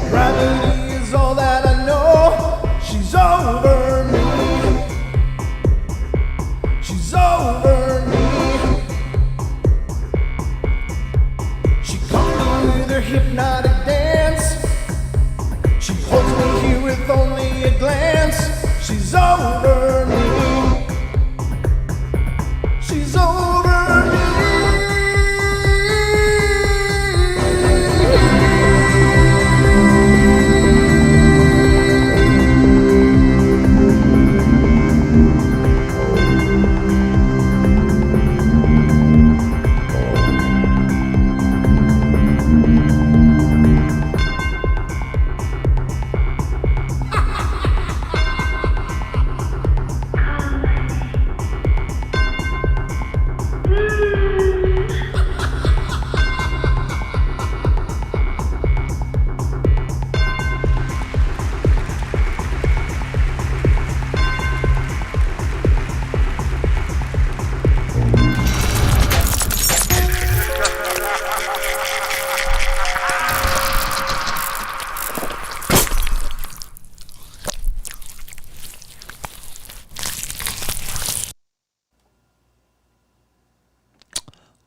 Gravity is all that I know. She's over me. She's over me. She comes with her hypnotic dance. She holds me here with only a glance. She's over me. She's over me.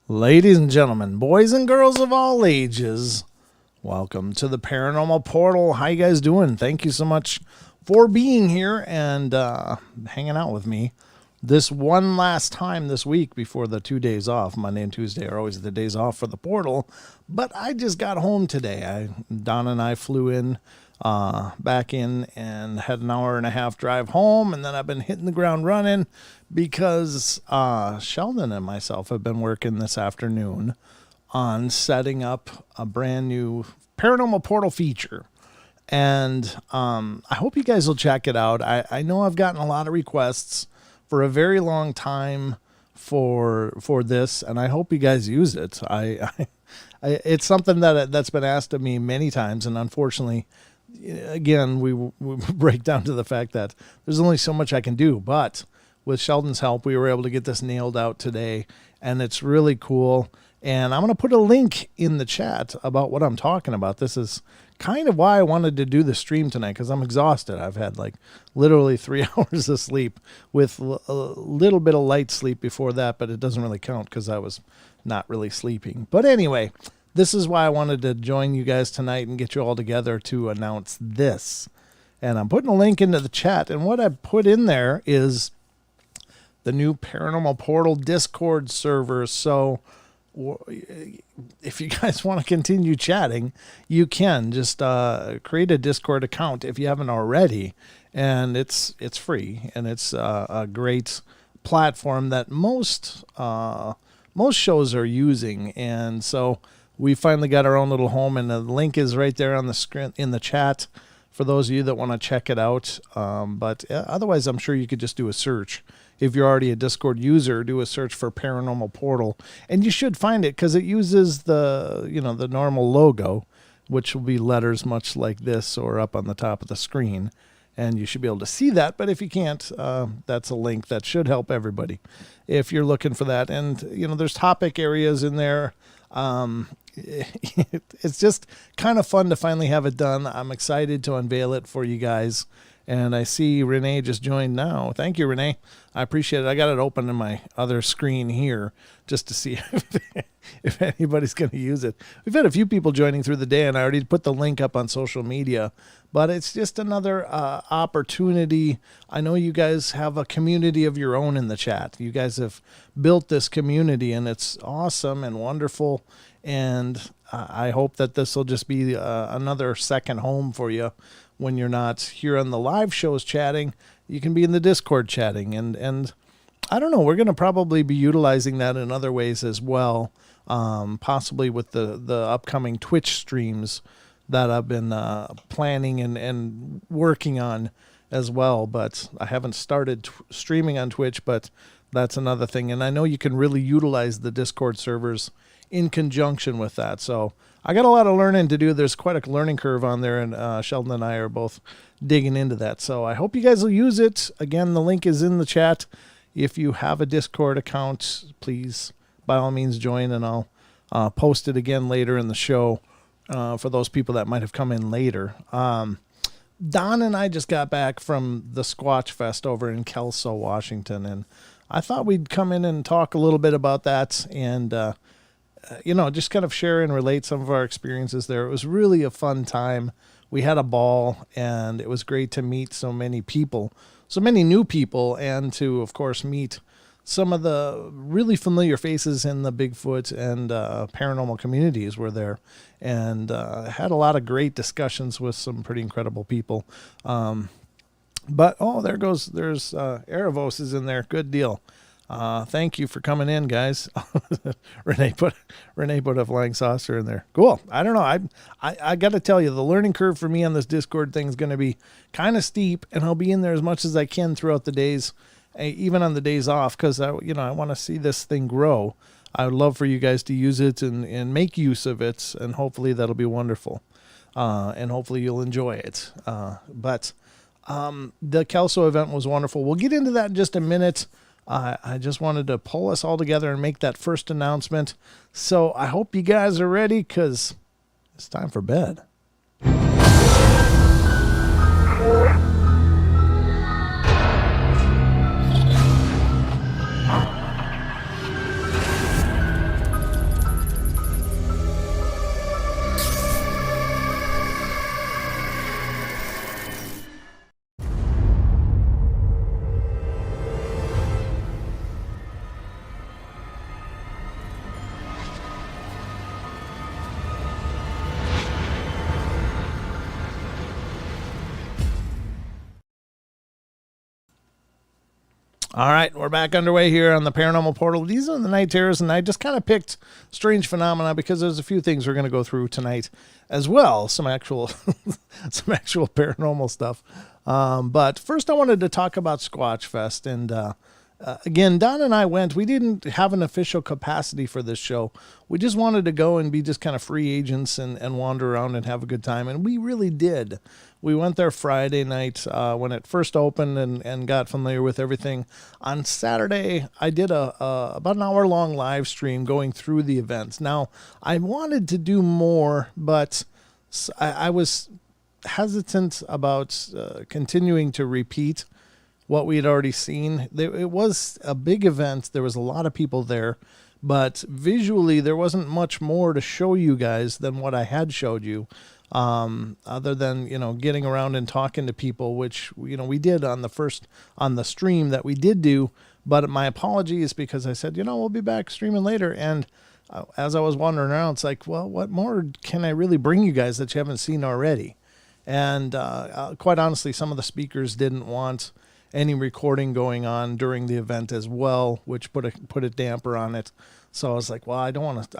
Ladies and gentlemen, boys and girls of all ages, welcome to the Paranormal Portal. How you guys doing? Thank you so much for being here and hanging out with me this one last time this week before the 2 days off. Monday and Tuesday are always the days off for the portal, but I just got home today. Don and I flew in, back in, and had an hour and a half drive home, and then I've been hitting the ground running because Sheldon and myself have been working this afternoon on setting up a brand new Paranormal Portal feature. And I hope you guys will check it out. I know I've gotten a lot of requests for a very long time for this, and I hope you guys use it. It's something that's been asked of me many times, and unfortunately, again, we break down to the fact that there's only so much I can do, but with Sheldon's help, we were able to get this nailed out today, and it's really cool. And I'm going to put a link in the chat about what I'm talking about. This is kind of why I wanted to do the stream tonight, because I'm exhausted. I've had like literally 3 hours of sleep with a little bit of light sleep before that, but it doesn't really count because I was not really sleeping. But anyway, this is why I wanted to join you guys tonight and get you all together to announce this. And I'm putting a link into the chat, and what I put in there is the new Paranormal Portal Discord server. So if you guys want to continue chatting, you can just create a Discord account if you haven't already, and it's free, and it's a great platform that most shows are using. And so we finally got our own little home, and the link is right there on the screen in the chat for those of you that want to check it out. But otherwise, I'm sure you could just do a search. If you're already a Discord user, do a search for Paranormal Portal, and you should find it because it uses the normal logo, which will be letters much like this or up on the top of the screen, and you should be able to see that. But if you can't, that's a link that should help everybody if you're looking for that. And there's topic areas in there. It's just kind of fun to finally have it done. I'm excited to unveil it for you guys. And I see Renee just joined now. Thank you, Renee. I appreciate it. I got it open in my other screen here just to see if anybody's going to use it. We've had a few people joining through the day, and I already put the link up on social media. But it's just another opportunity. I know you guys have a community of your own in the chat. You guys have built this community, and it's awesome and wonderful. And I hope that this will just be another second home for you. When you're not here on the live shows chatting, you can be in the Discord chatting. And I don't know, we're going to probably be utilizing that in other ways as well, possibly with the upcoming Twitch streams that I've been planning and working on as well. But I haven't started streaming on Twitch, but that's another thing. And I know you can really utilize the Discord servers in conjunction with that. So I got a lot of learning to do. There's quite a learning curve on there, and Sheldon and I are both digging into that. So I hope you guys will use it. Again, the link is in the chat. If you have a Discord account, please, by all means, join, and I'll post it again later in the show for those people that might have come in later. Don and I just got back from the Squatch Fest over in Kelso, Washington, and I thought we'd come in and talk a little bit about that and, just kind of share and relate some of our experiences there. It was really a fun time. We had a ball, and it was great to meet so many people, so many new people, and to, of course, meet some of the really familiar faces in the Bigfoot and paranormal communities were there, and had a lot of great discussions with some pretty incredible people. There's Erebos is in there. Good deal. Thank you for coming in, guys. Renee put a flying saucer in there. Cool. I don't know. I got to tell you, the learning curve for me on this Discord thing is going to be kind of steep, and I'll be in there as much as I can throughout the days, even on the days off, because I want to see this thing grow. I would love for you guys to use it and make use of it, and hopefully that'll be wonderful. And hopefully you'll enjoy it. But the Kelso event was wonderful. We'll get into that in just a minute. I just wanted to pull us all together and make that first announcement. So I hope you guys are ready, because it's time for bed. All right, we're back underway here on the Paranormal Portal. These are the night terrors, and I just kind of picked strange phenomena because there's a few things we're going to go through tonight as well, some actual paranormal stuff. But first I wanted to talk about Squatch Fest, and again, Don and I went. We didn't have an official capacity for this show. We just wanted to go and be just kind of free agents and wander around and have a good time, and we really did. We went there Friday night when it first opened and got familiar with everything. On Saturday, I did about an hour-long live stream going through the events. Now, I wanted to do more, but I was hesitant about continuing to repeat what we had already seen. It was a big event. There was a lot of people there, but visually there wasn't much more to show you guys than what I had showed you. Other than, getting around and talking to people, which, we did on the stream that we did do. But my apologies, because I said, we'll be back streaming later. And as I was wandering around, it's like, well, what more can I really bring you guys that you haven't seen already? And quite honestly, some of the speakers didn't want any recording going on during the event as well, which put a damper on it. So I was like, well, I don't want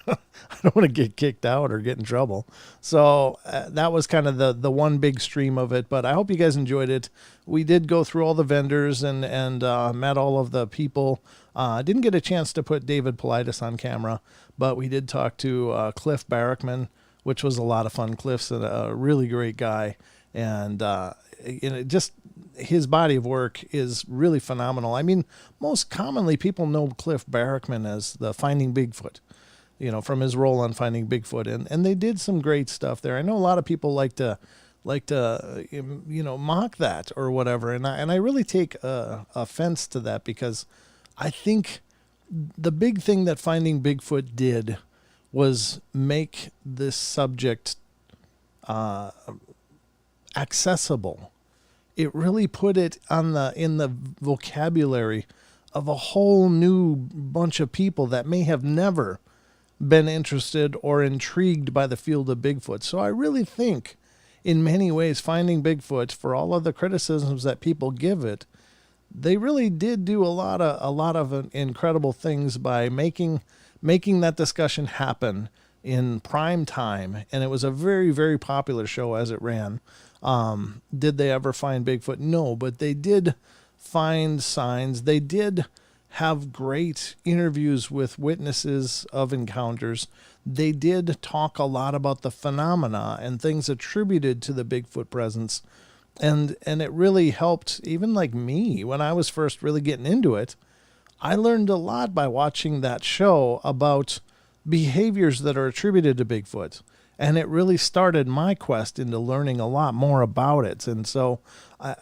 to get kicked out or get in trouble. So that was kind of the one big stream of it. But I hope you guys enjoyed it. We did go through all the vendors and met all of the people. Didn't get a chance to put David Politis on camera, but we did talk to Cliff Barrickman, which was a lot of fun. Cliff's a really great guy, and just his body of work is really phenomenal. I mean, most commonly people know Cliff Barrickman as the Finding Bigfoot, from his role on Finding Bigfoot, and they did some great stuff there. I know a lot of people like to mock that or whatever, and I really take offense to that, because I think the big thing that Finding Bigfoot did was make this subject accessible. It really put it in the vocabulary of a whole new bunch of people that may have never been interested or intrigued by the field of Bigfoot. So I really think, in many ways, Finding Bigfoot, for all of the criticisms that people give it, they really did do a lot of incredible things by making that discussion happen in prime time. And it was a very, very popular show as it ran. Did they ever find Bigfoot? No, but they did find signs. They did have great interviews with witnesses of encounters. They did talk a lot about the phenomena and things attributed to the Bigfoot presence. And it really helped, even like me, when I was first really getting into it. I learned a lot by watching that show about behaviors that are attributed to Bigfoot. And it really started my quest into learning a lot more about it. And so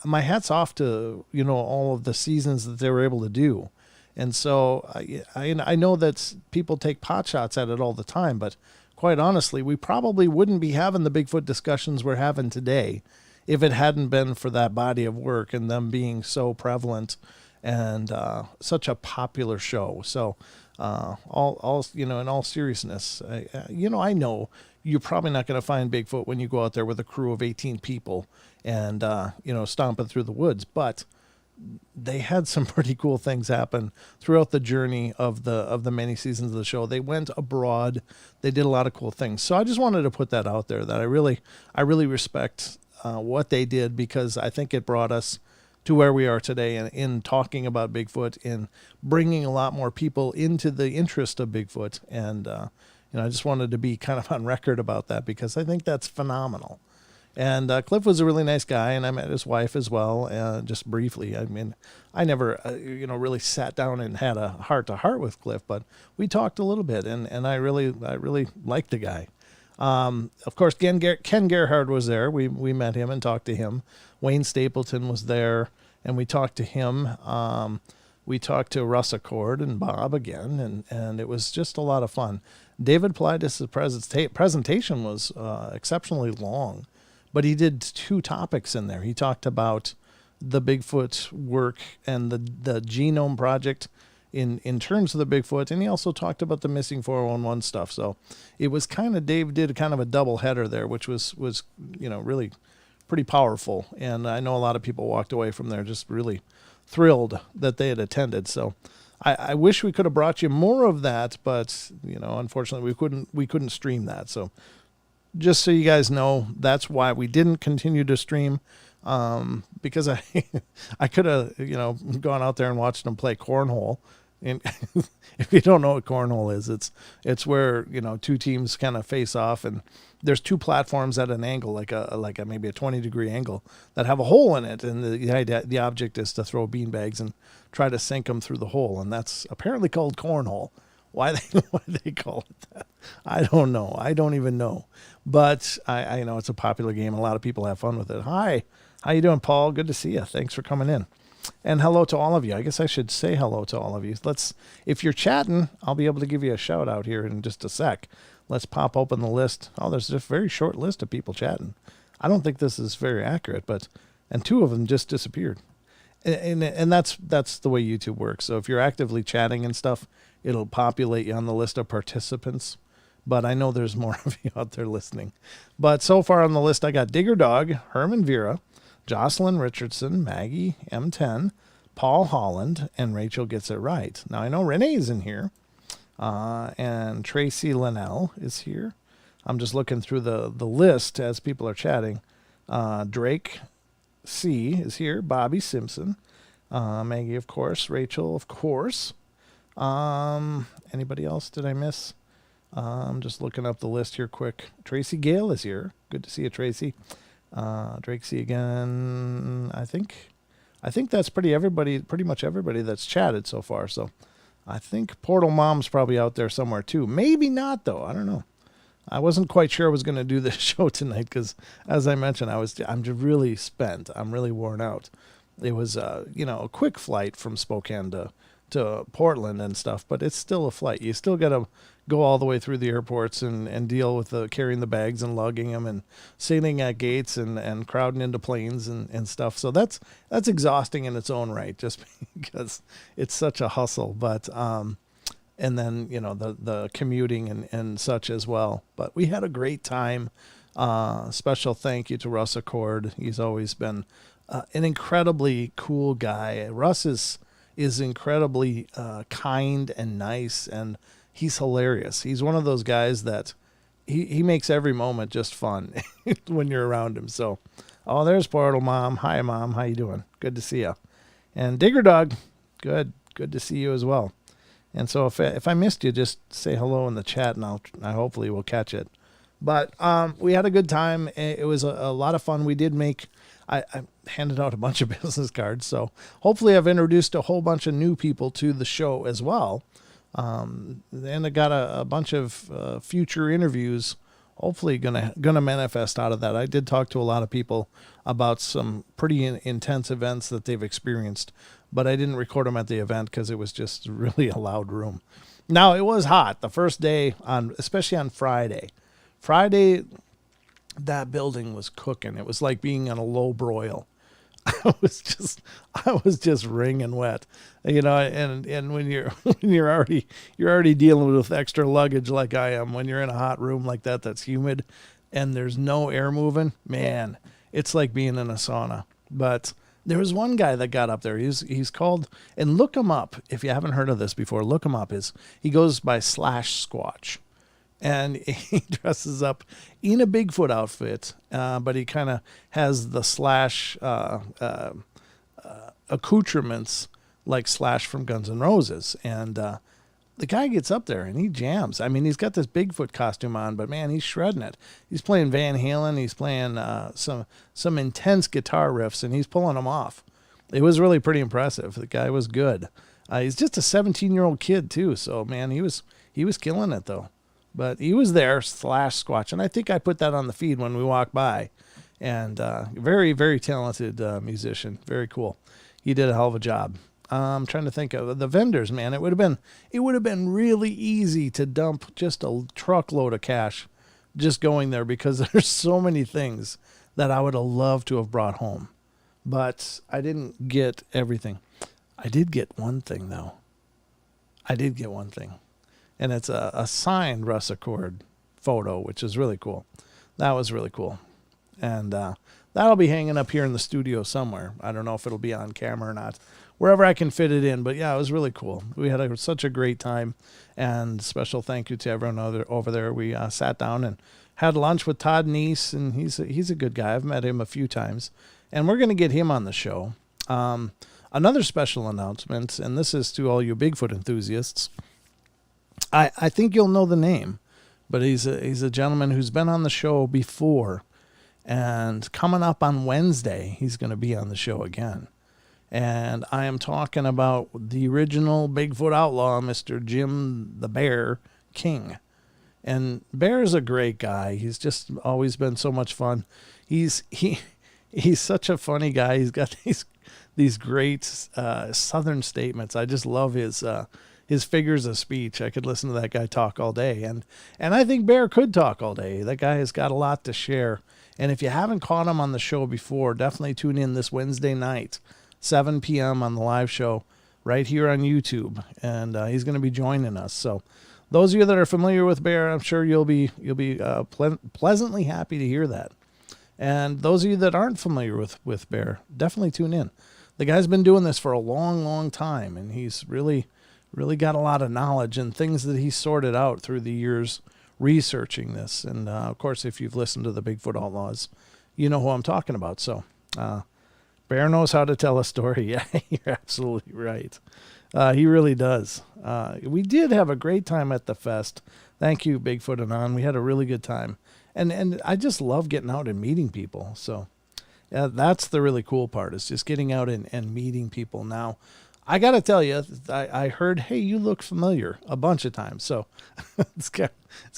my hat's off to, all of the seasons that they were able to do. And so I know that people take pot shots at it all the time, but quite honestly, we probably wouldn't be having the Bigfoot discussions we're having today if it hadn't been for that body of work and them being so prevalent and such a popular show. So all in all seriousness, I know you're probably not going to find Bigfoot when you go out there with a crew of 18 people and stomping through the woods, but they had some pretty cool things happen throughout the journey of the many seasons of the show. They went abroad. They did a lot of cool things. So I just wanted to put that out there, that I really respect what they did, because I think it brought us to where we are today in talking about Bigfoot, in bringing a lot more people into the interest of Bigfoot. And, I just wanted to be kind of on record about that, because I think that's phenomenal. And Cliff was a really nice guy, and I met his wife as well, just briefly. I mean, I never, really sat down and had a heart-to-heart with Cliff, but we talked a little bit, and I really liked the guy. Of course, Ken Gerhard was there. We met him and talked to him. Wayne Stapleton was there, and we talked to him. We talked to Russ Accord and Bob again, and it was just a lot of fun. David Pilatus' presentation was exceptionally long, but he did 2 topics in there. He talked about the Bigfoot work and the Genome Project in terms of the Bigfoot, and he also talked about the missing 411 stuff. So it was Dave did kind of a double header there, which was really pretty powerful. And I know a lot of people walked away from there just really thrilled that they had attended. So I wish we could have brought you more of that, but unfortunately we couldn't stream that. So just so you guys know, that's why we didn't continue to stream, because I could have gone out there and watched them play cornhole. And if you don't know what cornhole is, it's where 2 teams kind of face off, and there's 2 platforms at an angle, like a maybe a 20-degree angle, that have a hole in it, and the object is to throw beanbags and try to sink them through the hole, and that's apparently called cornhole. Why they call it that, I don't know. I don't even know, but I know it's a popular game. A lot of people have fun with it. Hi, how you doing, Paul? Good to see you. Thanks for coming in. And hello to all of you. I guess I should say hello to all of you. If you're chatting, I'll be able to give you a shout out here in just a sec. Let's pop open the list. Oh, there's a very short list of people chatting. I don't think this is very accurate, and 2 of them just disappeared. And that's the way YouTube works. So if you're actively chatting and stuff, it'll populate you on the list of participants. But I know there's more of you out there listening. But so far on the list, I got Digger Dog, Herman Vera, Jocelyn Richardson, Maggie M10, Paul Holland, and Rachel Gets It Right. Now, I know Renee's in here, and Tracy Linnell is here. I'm just looking through the list as people are chatting. Drake C is here, Bobby Simpson, Maggie, of course, Rachel, of course. Anybody else did I miss? I'm just looking up the list here quick. Tracy Gale is here. Good to see you, Tracy. Drake C again. I think that's pretty much everybody that's chatted so far. So I think Portal Mom's probably out there somewhere too. Maybe not though. I don't know. I wasn't quite sure I was going to do this show tonight because, as I mentioned, I'm really spent. I'm really worn out. It was a quick flight from Spokane to Portland and stuff, but it's still a flight. You still got to go all the way through the airports and deal with carrying the bags and lugging them and sitting at gates and crowding into planes and stuff. So that's exhausting in its own right, just because it's such a hustle. But and then the commuting and such as well. But we had a great time. Special thank you to Russ Accord. He's always been an incredibly cool guy. Russ is incredibly kind and nice, and he's hilarious. He's one of those guys that he makes every moment just fun when you're around him. So, there's Portal Mom. Hi, Mom. How you doing? Good to see you. And Digger Dog, good to see you as well. And so if I missed you, just say hello in the chat, and I hopefully will catch it. But we had a good time. It was a lot of fun. We did make. I handed out a bunch of business cards, so hopefully I've introduced a whole bunch of new people to the show as well. And I got a bunch of future interviews hopefully gonna manifest out of that. I did talk to a lot of people about some pretty intense events that they've experienced, but I didn't record them at the event because it was just really a loud room. Now, it was hot the first day, especially on Friday. Friday, that building was cooking. It was like being on a low broil. I was just wringing wet, and when you're when you're already dealing with extra luggage like I am, when you're in a hot room like that that's humid and there's no air moving, man, it's like being in a sauna. But there was one guy that got up there. He's called, and look him up if you haven't heard of this before. Look him up. He goes by Slash Squatch. And he dresses up in a Bigfoot outfit, but he kind of has the Slash accoutrements like Slash from Guns N' Roses. And the guy gets up there and he jams. I mean, he's got this Bigfoot costume on, but man, he's shredding it. He's playing Van Halen. He's playing some intense guitar riffs, and he's pulling them off. It was really pretty impressive. The guy was good. He's just a 17-year-old kid too, so man, he was killing it though. But he was there, Slash Squatch, and I think I put that on the feed when we walked by. And very, very talented musician. Very cool. He did a hell of a job. I'm trying to think of the vendors, man. It would have been really easy to dump just a truckload of cash just going there, because there's so many things that I would have loved to have brought home. But I didn't get everything. I did get one thing, though. And it's a signed Russ Accord photo, which is really cool. That was really cool. And that'll be hanging up here in the studio somewhere. I don't know if it'll be on camera or not, wherever I can fit it in. But yeah, it was really cool. We had such a great time. And special thank you to everyone over there. We sat down and had lunch with Todd Neese, and he's a good guy. I've met him a few times. And we're going to get him on the show. Another special announcement, and this is to all you Bigfoot enthusiasts. I think you'll know the name, but he's a gentleman who's been on the show before, and coming up on Wednesday, he's going to be on the show again. And I am talking about the original Bigfoot outlaw, Mr. Jim the Bear King. And Bear is a great guy. He's just always been so much fun. He's such a funny guy. He's got these great Southern statements. I just love his figures of speech. I could listen to that guy talk all day. And I think Bear could talk all day. That guy has got a lot to share. And if you haven't caught him on the show before, definitely tune in this Wednesday night, 7 p.m. on the live show right here on YouTube. And he's going to be joining us. So those of you that are familiar with Bear, I'm sure you'll be pleasantly happy to hear that. And those of you that aren't familiar with Bear, definitely tune in. The guy's been doing this for a long, long time, and he's really got a lot of knowledge and things that he sorted out through the years researching this. And, of course, if you've listened to the Bigfoot Outlaws, you know who I'm talking about. So Bear knows how to tell a story. Yeah, you're absolutely right. He really does. We did have a great time at the fest. Thank you, Bigfoot Anon. We had a really good time. And I just love getting out and meeting people. So yeah, that's the really cool part, is just getting out and meeting people. Now, I got to tell you, I heard, hey, you look familiar a bunch of times. So it's kind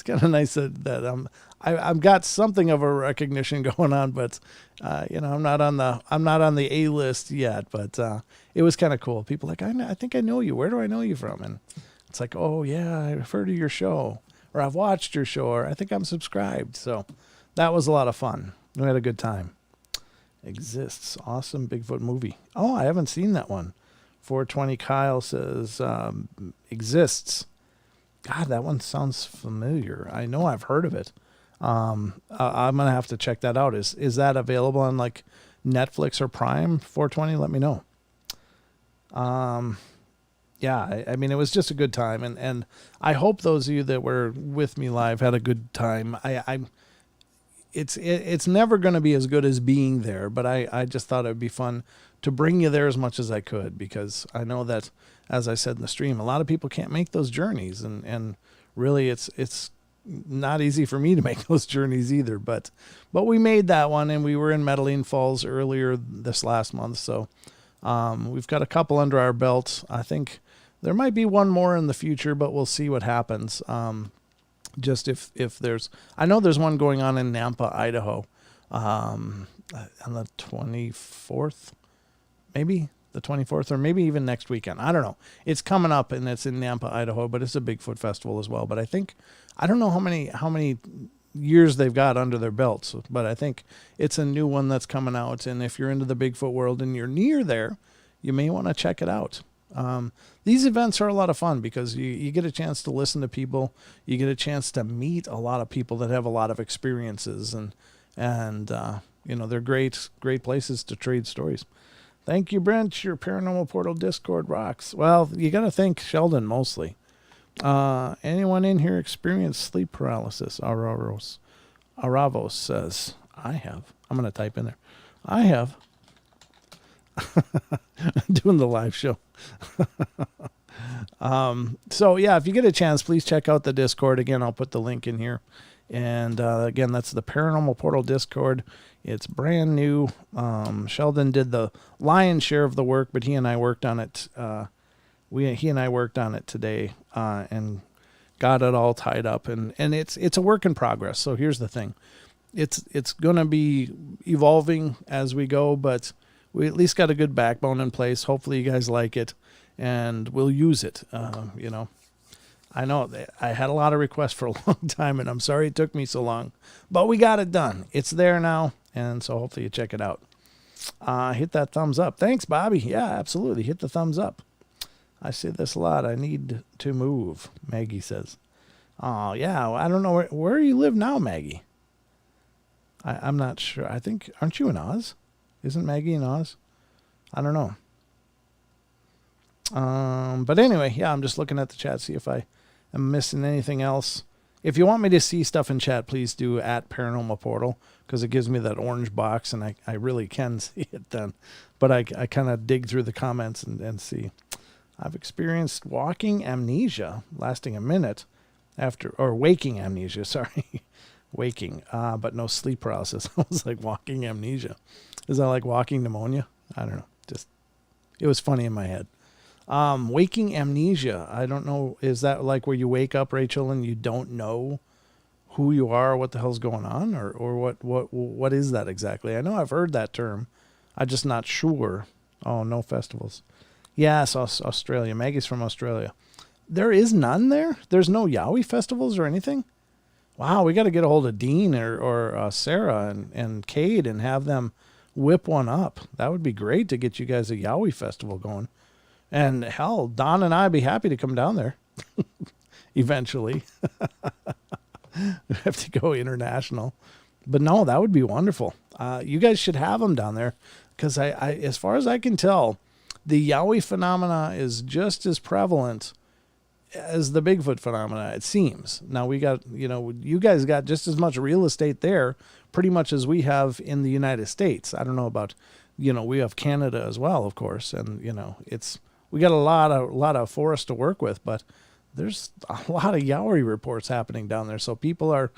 of nice that I've got something of a recognition going on, but I'm not on the A list yet. But it was kind of cool. People like, I think I know you. Where do I know you from? And it's like, oh yeah, I've heard of your show, or I've watched your show, or I think I'm subscribed. So that was a lot of fun. We had a good time. Exists. Awesome Bigfoot movie. Oh, I haven't seen that one. 420 Kyle says, exists. God, that one sounds familiar. I know I've heard of it. I'm going to have to check that out. Is that available on like Netflix or Prime? 420, let me know. Yeah, I mean, it was just a good time. And I hope those of you that were with me live had a good time. It's never going to be as good as being there, but I just thought it would be fun to bring you there as much as I could, because I know that, as I said in the stream, a lot of people can't make those journeys, and really it's not easy for me to make those journeys either, but we made that one, and we were in Medellin Falls earlier this last month, so we've got a couple under our belt. I think there might be one more in the future, but we'll see what happens. Just if there's, I know there's one going on in Nampa, Idaho, on the 24th, maybe the 24th, or maybe even next weekend. I don't know. It's coming up, and it's in Nampa, Idaho, but it's a Bigfoot festival as well. But I don't know how many years they've got under their belts, but I think it's a new one that's coming out. And if you're into the Bigfoot world and you're near there, you may want to check it out. These events are a lot of fun because you get a chance to listen to people. You get a chance to meet a lot of people that have a lot of experiences, and they're great places to trade stories. Thank you, Brent. Your Paranormal Portal Discord rocks. Well, you got to thank Sheldon mostly. Anyone in here experienced sleep paralysis? Aravos says, I have. I'm going to type in there. I have. Doing the live show. So yeah, if you get a chance, please check out the Discord. Again, I'll put the link in here. And again, that's the Paranormal Portal Discord. It's brand new. Sheldon did the lion's share of the work, but he and I worked on it. He and I worked on it today and got it all tied up. And it's a work in progress. So here's the thing. It's going to be evolving as we go, but we at least got a good backbone in place. Hopefully you guys like it, and we'll use it. I know I had a lot of requests for a long time, and I'm sorry it took me so long, but we got it done. It's there now, and so hopefully you check it out. Hit that thumbs up. Thanks, Bobby. Yeah, absolutely. Hit the thumbs up. I say this a lot. I need to move, Maggie says. Oh, yeah. I don't know where you live now, Maggie. I'm not sure. I think, aren't you in Oz? Isn't Maggie in Oz? I don't know. But anyway, yeah, I'm just looking at the chat, see if I am missing anything else. If you want me to see stuff in chat, please do at Paranormal Portal, because it gives me that orange box, and I really can see it then. But I kind of dig through the comments and see. I've experienced walking amnesia lasting a minute or waking amnesia, sorry. Waking, but no sleep paralysis. I was like, walking amnesia. Is that like walking pneumonia? I don't know. It was funny in my head. Waking amnesia. I don't know. Is that like where you wake up, Rachel, and you don't know who you are or what the hell's going on, or what is that exactly? I know I've heard that term. I'm just not sure. Oh, no festivals. Yes, Australia. Maggie's from Australia. There is none there? There's no Yowie festivals or anything? Wow, we got to get a hold of Dean or Sarah and Cade and have them whip one up. That would be great to get you guys a Yowie festival going. And hell, Don and I'd be happy to come down there eventually. We have to go international. But no, that would be wonderful. You guys should have them down there, because I as far as I can tell, the Yowie phenomena is just as prevalent as the Bigfoot phenomena, it seems. Now we got, you guys got just as much real estate there pretty much as we have in the United States. I don't know about, we have Canada as well, of course. And, we got a lot of forest to work with, but there's a lot of Yowie reports happening down there. So people are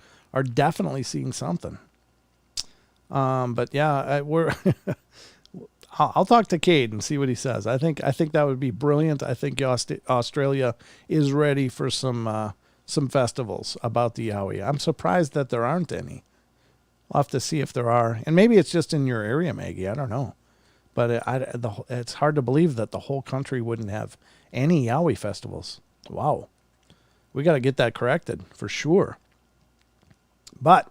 definitely seeing something. But yeah, I'll talk to Cade and see what he says. I think that would be brilliant. I think Australia is ready for some festivals about the Yowie. I'm surprised that there aren't any. I'll have to see if there are, and maybe it's just in your area, Maggie. I don't know, but it's hard to believe that the whole country wouldn't have any Yowie festivals. Wow, we got to get that corrected for sure. But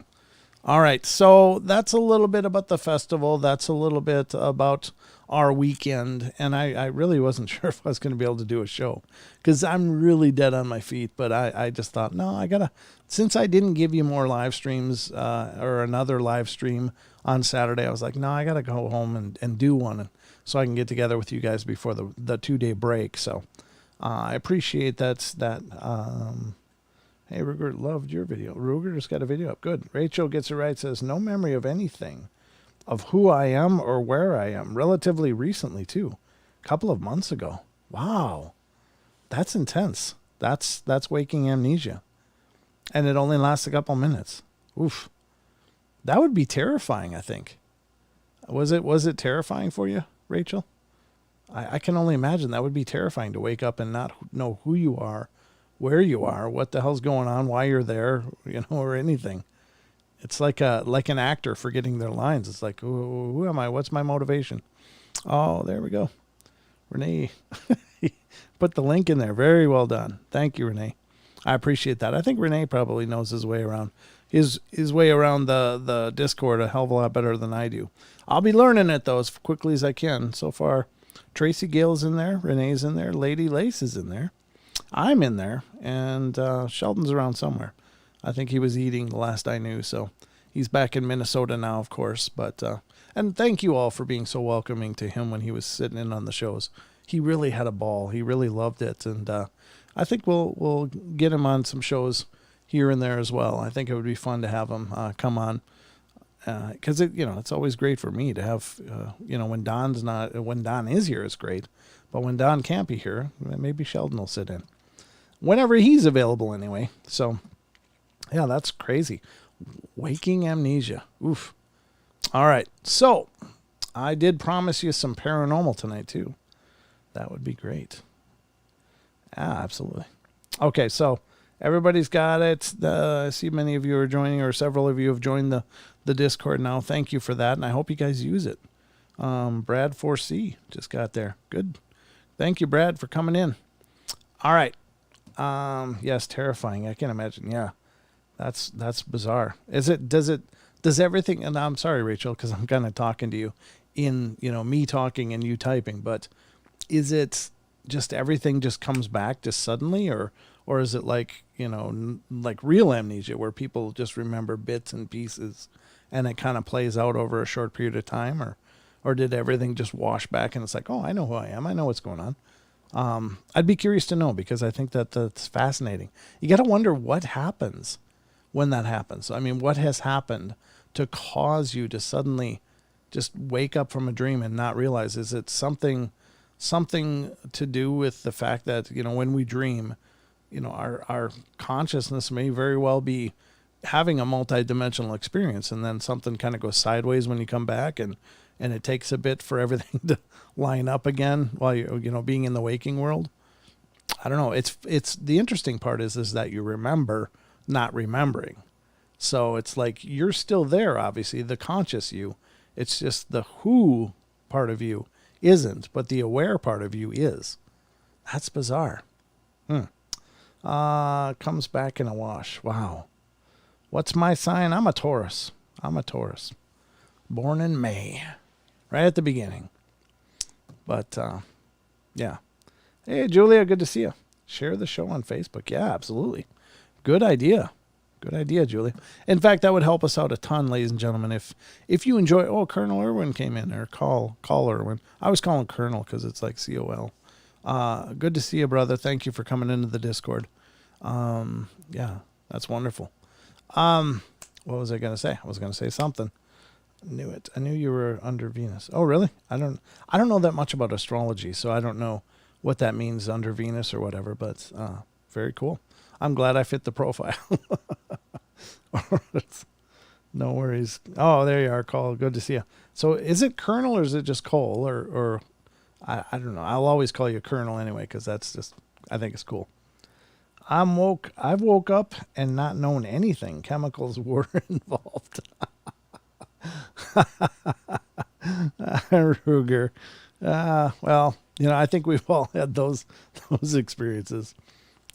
all right, so that's a little bit about the festival. That's a little bit about our weekend. And I really wasn't sure if I was going to be able to do a show, because I'm really dead on my feet. But I just thought, no, since I didn't give you more live streams or another live stream on Saturday, I was like, no, I got to go home and do one so I can get together with you guys before the 2-day break. So I appreciate that. Hey, Ruger loved your video. Ruger just got a video up. Good. Rachel gets it right. Says, no memory of anything, of who I am or where I am. Relatively recently, too. A couple of months ago. Wow. That's intense. That's waking amnesia. And it only lasts a couple minutes. Oof. That would be terrifying, I think. Was it terrifying for you, Rachel? I can only imagine that would be terrifying, to wake up and not know who you are where you are, what the hell's going on, why you're there, or anything. It's like an actor forgetting their lines. It's like, who am I? What's my motivation? Oh, there we go. Renee put the link in there. Very well done. Thank you, Renee. I appreciate that. I think Renee probably knows his way around his way around the Discord a hell of a lot better than I do. I'll be learning it though as quickly as I can. So far, Tracy Gale's in there, Renee's in there, Lady Lace is in there, I'm in there, and Sheldon's around somewhere. I think he was eating the last I knew, so he's back in Minnesota now, of course. But and thank you all for being so welcoming to him when he was sitting in on the shows. He really had a ball. He really loved it, and I think we'll get him on some shows here and there as well. I think it would be fun to have him come on, because it's always great for me to have when Don is here, it's great, but when Don can't be here, maybe Sheldon will sit in whenever he's available anyway. So yeah, that's crazy. Waking amnesia. Oof. All right, so I did promise you some paranormal tonight too. That would be great. Absolutely. Okay, so everybody's got it. I see many of you are joining, or several of you have joined the Discord now. Thank you for that, and I hope you guys use it. Brad 4C just got there. Good. Thank you, Brad, for coming in. All right. Yes, terrifying. I can imagine. Yeah, that's bizarre. Does everything? And I'm sorry, Rachel, because I'm kind of talking to you in me talking and you typing, but is it just everything just comes back just suddenly, or is it like like real amnesia where people just remember bits and pieces and it kind of plays out over a short period of time, or did everything just wash back and it's like, oh, I know who I am, I know what's going on? I'd be curious to know, because I think that's fascinating. You got to wonder what happens when that happens. I mean, what has happened to cause you to suddenly just wake up from a dream and not realize? Is it something to do with the fact that when we dream, our consciousness may very well be having a multi-dimensional experience, and then something kind of goes sideways when you come back, and it takes a bit for everything to line up again while you're being in the waking world. I don't know. It's the interesting part is that you remember not remembering. So it's like you're still there, obviously, the conscious you. It's just the who part of you isn't, but the aware part of you is. That's bizarre. Comes back in a wash. Wow. What's my sign? I'm a Taurus. Born in May. Right at the beginning. But, yeah. Hey, Julia, good to see you. Share the show on Facebook. Yeah, absolutely. Good idea. Good idea, Julia. In fact, that would help us out a ton, ladies and gentlemen. If you enjoy, Colonel Irwin came in, or call Irwin. I was calling Colonel because it's like COL. Good to see you, brother. Thank you for coming into the Discord. Yeah, that's wonderful. What was I going to say? I was going to say something. Knew it. I knew you were under Venus. Oh, really? I don't know that much about astrology, so I don't know what that means, under Venus or whatever, but very cool. I'm glad I fit the profile. No worries. Oh, there you are, Cole. Good to see you. So is it Colonel or is it just Cole, or I don't know. I'll always call you Colonel anyway, because that's just, I think it's cool. I've woke up and not known anything. Chemicals were involved. Ruger. Well, I think we've all had those experiences.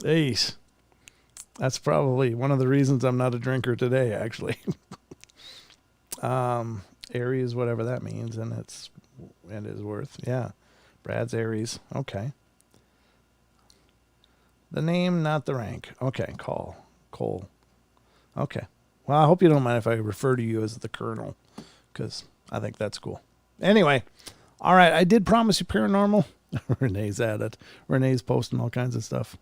Ace. That's probably one of the reasons I'm not a drinker today, actually. Aries, whatever that means, and it is worth. Yeah. Brad's Aries. Okay. The name, not the rank. Okay, Cole. Okay. Well, I hope you don't mind if I refer to you as the Colonel, because I think that's cool. Anyway, all right, I did promise you paranormal. Renee's at it. Renee's posting all kinds of stuff.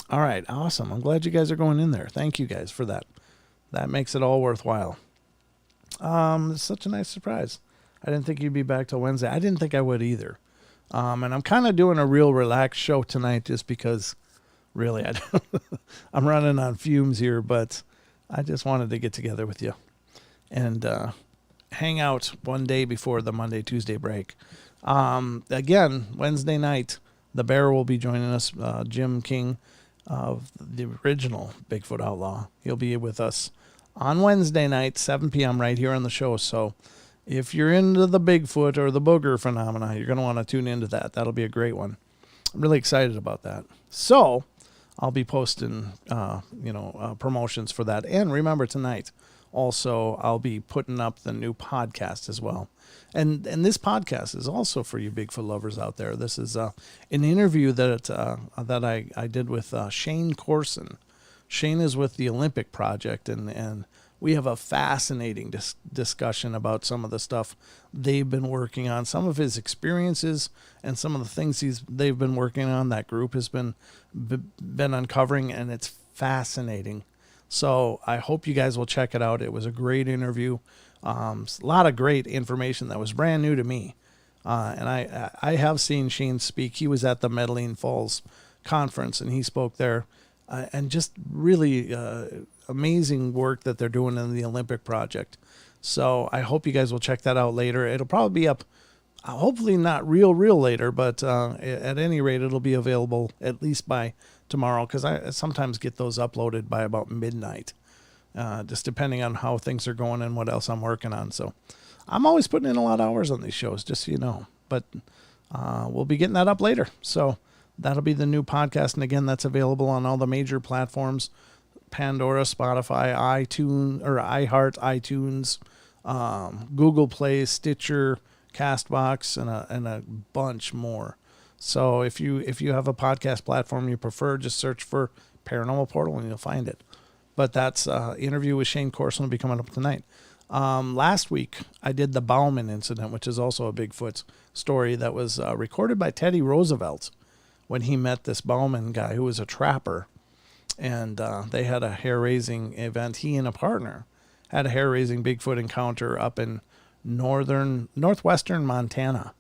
All right, awesome. I'm glad you guys are going in there. Thank you guys for that. That makes it all worthwhile. It's such a nice surprise. I didn't think you'd be back till Wednesday. I didn't think I would either. And I'm kind of doing a real relaxed show tonight just because, really, I'm running on fumes here, but I just wanted to get together with you and hang out one day before the Monday, Tuesday break. Again, Wednesday night, the Bear will be joining us, Jim King. of the original Bigfoot Outlaw. He'll be with us on Wednesday night, 7 p.m. right here on the show. So if you're into the Bigfoot or the booger phenomena, you're going to want to tune into that. That'll be a great one. I'm really excited about that. So I'll be posting, promotions for that. And remember tonight, also, I'll be putting up the new podcast as well. And this podcast is also for you Bigfoot lovers out there. This is an interview that I did with Shane Corson. Shane is with the Olympic Project, and we have a fascinating discussion about some of the stuff they've been working on, some of his experiences, and some of the things they've been working on. That group has been uncovering, and it's fascinating. So I hope you guys will check it out. It was a great interview. A lot of great information that was brand new to me. And I have seen Shane speak. He was at the Medellin Falls conference, and he spoke there. And just really amazing work that they're doing in the Olympic Project. So I hope you guys will check that out later. It'll probably be up, hopefully not real later, but at any rate, it'll be available at least by tomorrow, because I sometimes get those uploaded by about midnight, just depending on how things are going and what else I'm working on. So I'm always putting in a lot of hours on these shows, just so you know. But we'll be getting that up later. So that'll be the new podcast. And again, that's available on all the major platforms: Pandora, Spotify, iTunes, or iHeart, iTunes, Google Play, Stitcher, Castbox, and a bunch more. So if you have a podcast platform you prefer, just search for Paranormal Portal and you'll find it. But that's interview with Shane Corson will be coming up tonight. Last week, I did the Bauman incident, which is also a Bigfoot story that was recorded by Teddy Roosevelt when he met this Bauman guy who was a trapper. And they had a hair-raising event. He and a partner had a hair-raising Bigfoot encounter up in northwestern Montana.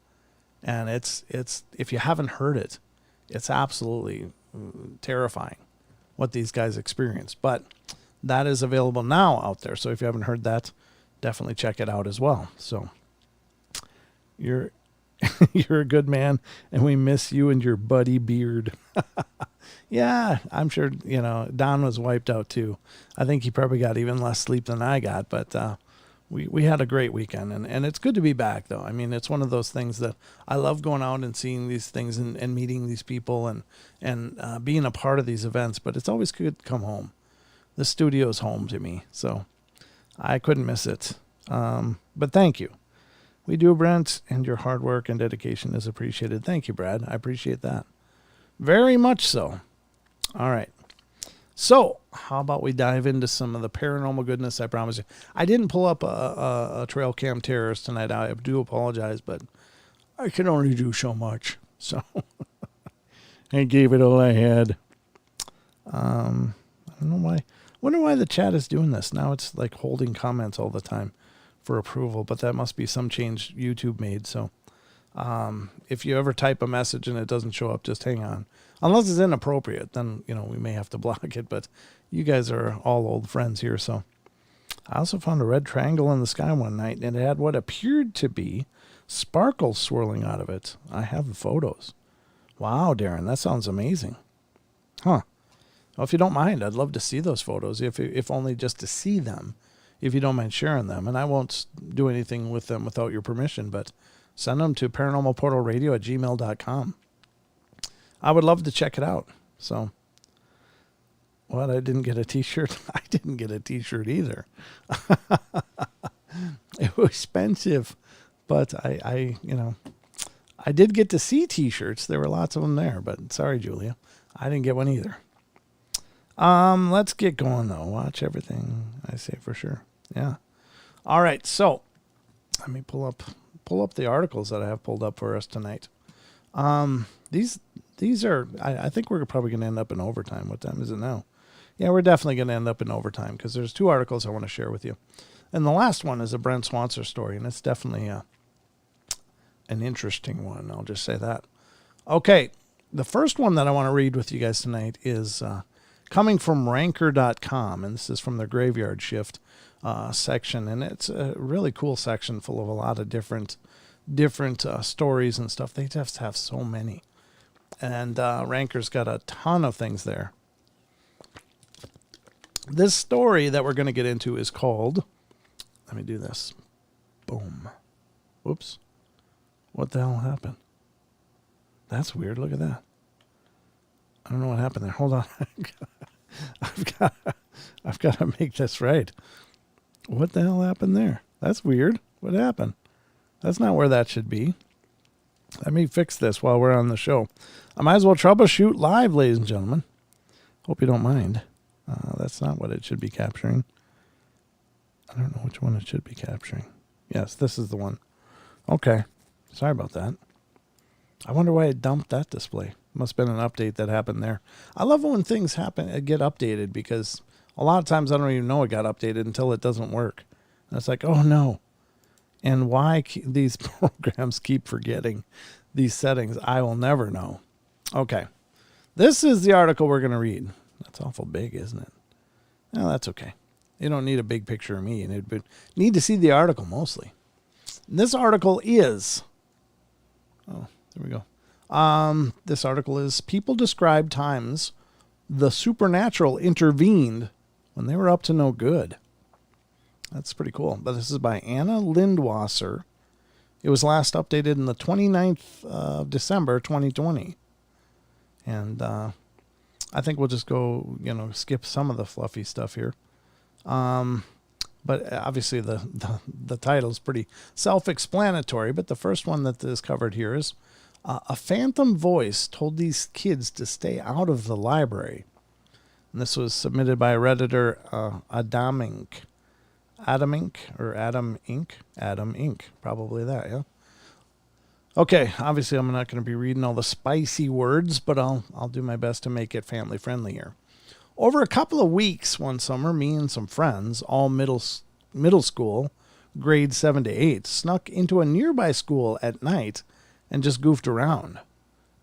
And it's if you haven't heard it, it's absolutely terrifying what these guys experienced. But that is available now out there. So if you haven't heard that, definitely check it out as well. So you're a good man, and we miss you and your buddy Beard. Yeah, I'm sure, Don was wiped out too. I think he probably got even less sleep than I got, but we had a great weekend, and it's good to be back, though. I mean, it's one of those things that I love, going out and seeing these things and meeting these people and being a part of these events, but it's always good to come home. The studio's home to me, so I couldn't miss it. But thank you. We do, Brent, and your hard work and dedication is appreciated. Thank you, Brad. I appreciate that. Very much so. All right. So how about we dive into some of the paranormal goodness I promise you. I didn't pull up a trail cam terrorist tonight. I do apologize, but I can only do so much. So I gave it all I had. I don't know why. Wonder why the chat is doing this. Now it's like holding comments all the time for approval, but that must be some change YouTube made. So if you ever type a message and it doesn't show up, just hang on. Unless it's inappropriate, then, we may have to block it, but you guys are all old friends here. So I also found a red triangle in the sky one night, and it had what appeared to be sparkles swirling out of it. I have the photos. Wow, Darren, that sounds amazing. Huh. Well, if you don't mind, I'd love to see those photos, if only just to see them, if you don't mind sharing them. And I won't do anything with them without your permission, but send them to paranormalportalradio@gmail.com. I would love to check it out. So, what? I didn't get a t-shirt? I didn't get a t-shirt either. It was expensive, but I did get to see t-shirts. There were lots of them there, but sorry, Julia, I didn't get one either. Let's get going though. Watch everything I say for sure. Yeah. All right. So let me pull up the articles that I have pulled up for us tonight. These are, I think we're probably going to end up in overtime. What time is it now? Yeah, we're definitely going to end up in overtime because there's two articles I want to share with you. And the last one is a Brent Swanser story, and it's definitely an interesting one. I'll just say that. Okay. The first one that I want to read with you guys tonight is coming from ranker.com, and this is from their Graveyard Shift section, and it's a really cool section full of a lot of different stories and stuff. They just have so many, and Ranker's got a ton of things there. This story that we're going to get into is called, let me do this. Boom. Whoops. What the hell happened? That's weird. Look at that. I don't know what happened there. Hold on. I've got to make this right. What the hell happened there? That's weird. What happened? That's not where that should be. Let me fix this while we're on the show. I might as well troubleshoot live, ladies and gentlemen. Hope you don't mind. That's not what it should be capturing. I don't know which one it should be capturing. Yes, this is the one. Okay. Sorry about that. I wonder why it dumped that display. Must have been an update that happened there. I love when things get updated, because a lot of times I don't even know it got updated until it doesn't work. And it's like, oh no. And why these programs keep forgetting these settings, I will never know. Okay. This is the article we're going to read. That's awful big, isn't it? No, that's okay. You don't need a big picture of me. You need to see the article mostly. This article is... Oh, there we go. This article is People Describe Times the Supernatural Intervened When They Were Up to No Good. That's pretty cool. But this is by Anna Lindwasser. It was last updated in the 29th of December, 2020. And I think we'll just go, skip some of the fluffy stuff here. But obviously the title is pretty self-explanatory. But the first one that is covered here is a phantom voice told these kids to stay out of the library. And this was submitted by Redditor Adam Inc. Adam Inc. Probably that, yeah. Okay, obviously I'm not going to be reading all the spicy words, but I'll do my best to make it family friendly here. Over a couple of weeks one summer, me and some friends, all middle school, grades 7 to 8, snuck into a nearby school at night and just goofed around.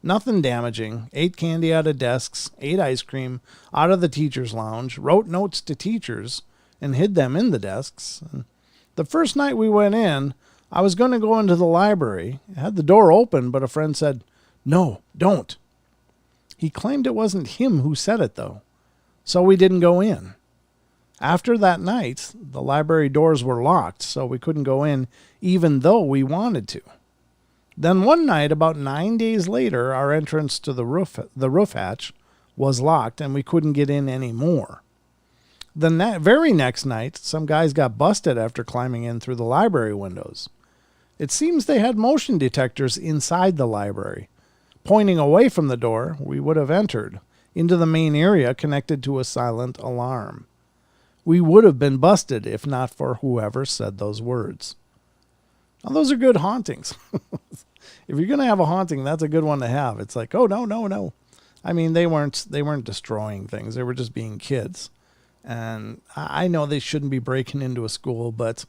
Nothing damaging. Ate candy out of desks, ate ice cream out of the teacher's lounge, wrote notes to teachers, and hid them in the desks. And the first night we went in, I was going to go into the library. I had the door open, but a friend said, "No, don't." He claimed it wasn't him who said it, though. So we didn't go in. After that night, the library doors were locked, so we couldn't go in even though we wanted to. Then one night, about 9 days later, our entrance to the roof hatch was locked, and we couldn't get in anymore. The very next night, some guys got busted after climbing in through the library windows. It seems they had motion detectors inside the library. Pointing away from the door, we would have entered into the main area connected to a silent alarm. We would have been busted if not for whoever said those words. Now, those are good hauntings. If you're going to have a haunting, that's a good one to have. It's like, oh, no. I mean, they weren't destroying things. They were just being kids. And I know they shouldn't be breaking into a school, but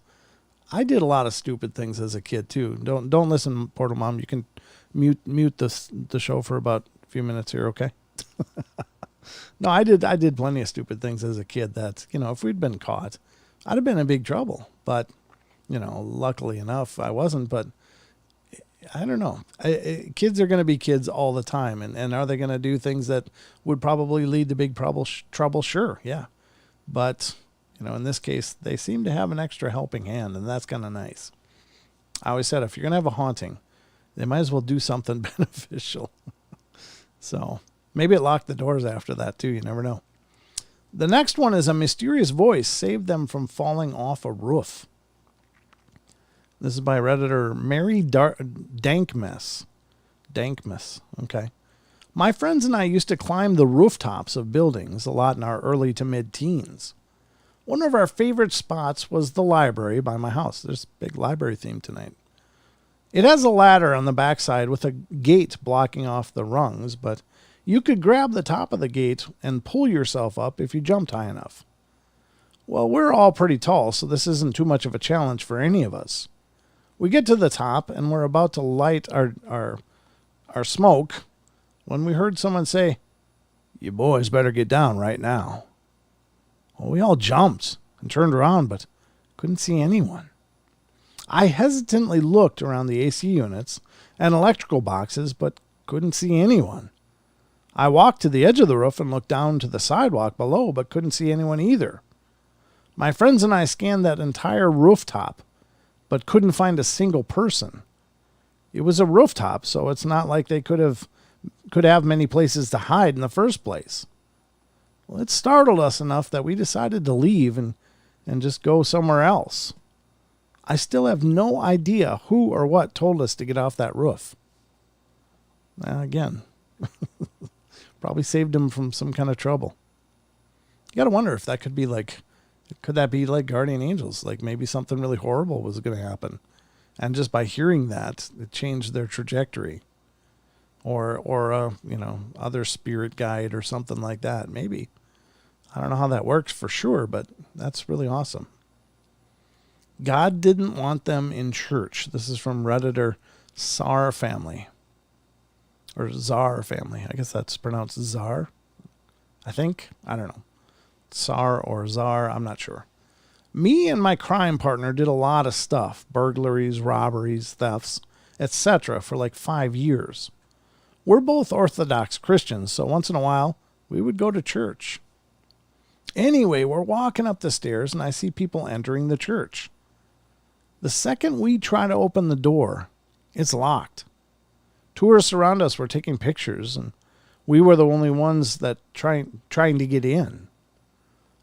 I did a lot of stupid things as a kid too. Don't listen, Portal Mom. You can mute the show for about a few minutes here, okay? No, I did plenty of stupid things as a kid that, if we'd been caught, I'd have been in big trouble. But, luckily enough, I wasn't. But I don't know. Kids are going to be kids all the time. And are they going to do things that would probably lead to big trouble? Sure, yeah. But, in this case, they seem to have an extra helping hand, and that's kind of nice. I always said, if you're going to have a haunting, they might as well do something beneficial. So maybe it locked the doors after that, too. You never know. The next one is a mysterious voice saved them from falling off a roof. This is by Redditor Mary Dankmess. Dankmess, okay. My friends and I used to climb the rooftops of buildings a lot in our early to mid-teens. One of our favorite spots was the library by my house. There's a big library theme tonight. It has a ladder on the backside with a gate blocking off the rungs, but you could grab the top of the gate and pull yourself up if you jumped high enough. Well, we're all pretty tall, so this isn't too much of a challenge for any of us. We get to the top, and we're about to light our smoke when we heard someone say, "You boys better get down right now." Well, we all jumped and turned around, but couldn't see anyone. I hesitantly looked around the AC units and electrical boxes, but couldn't see anyone. I walked to the edge of the roof and looked down to the sidewalk below, but couldn't see anyone either. My friends and I scanned that entire rooftop, but couldn't find a single person. It was a rooftop, so it's not like they could have many places to hide in the first place. Well, it startled us enough that we decided to leave and just go somewhere else. I still have no idea who or what told us to get off that roof. Again, probably saved him from some kind of trouble. You got to wonder if that could be like guardian angels? Like maybe something really horrible was going to happen. And just by hearing that, it changed their trajectory. Or other spirit guide or something like that. Maybe. I don't know how that works for sure, but that's really awesome. God didn't want them in church. This is from Redditor Sar Family. Or Czar Family. I guess that's pronounced Czar. I think. I don't know. Tsar or Czar. I'm not sure. Me and my crime partner did a lot of stuff. Burglaries, robberies, thefts, etc. for like 5 years. We're both Orthodox Christians, so once in a while, we would go to church. Anyway, we're walking up the stairs, and I see people entering the church. The second we try to open the door, it's locked. Tourists around us were taking pictures, and we were the only ones that trying to get in.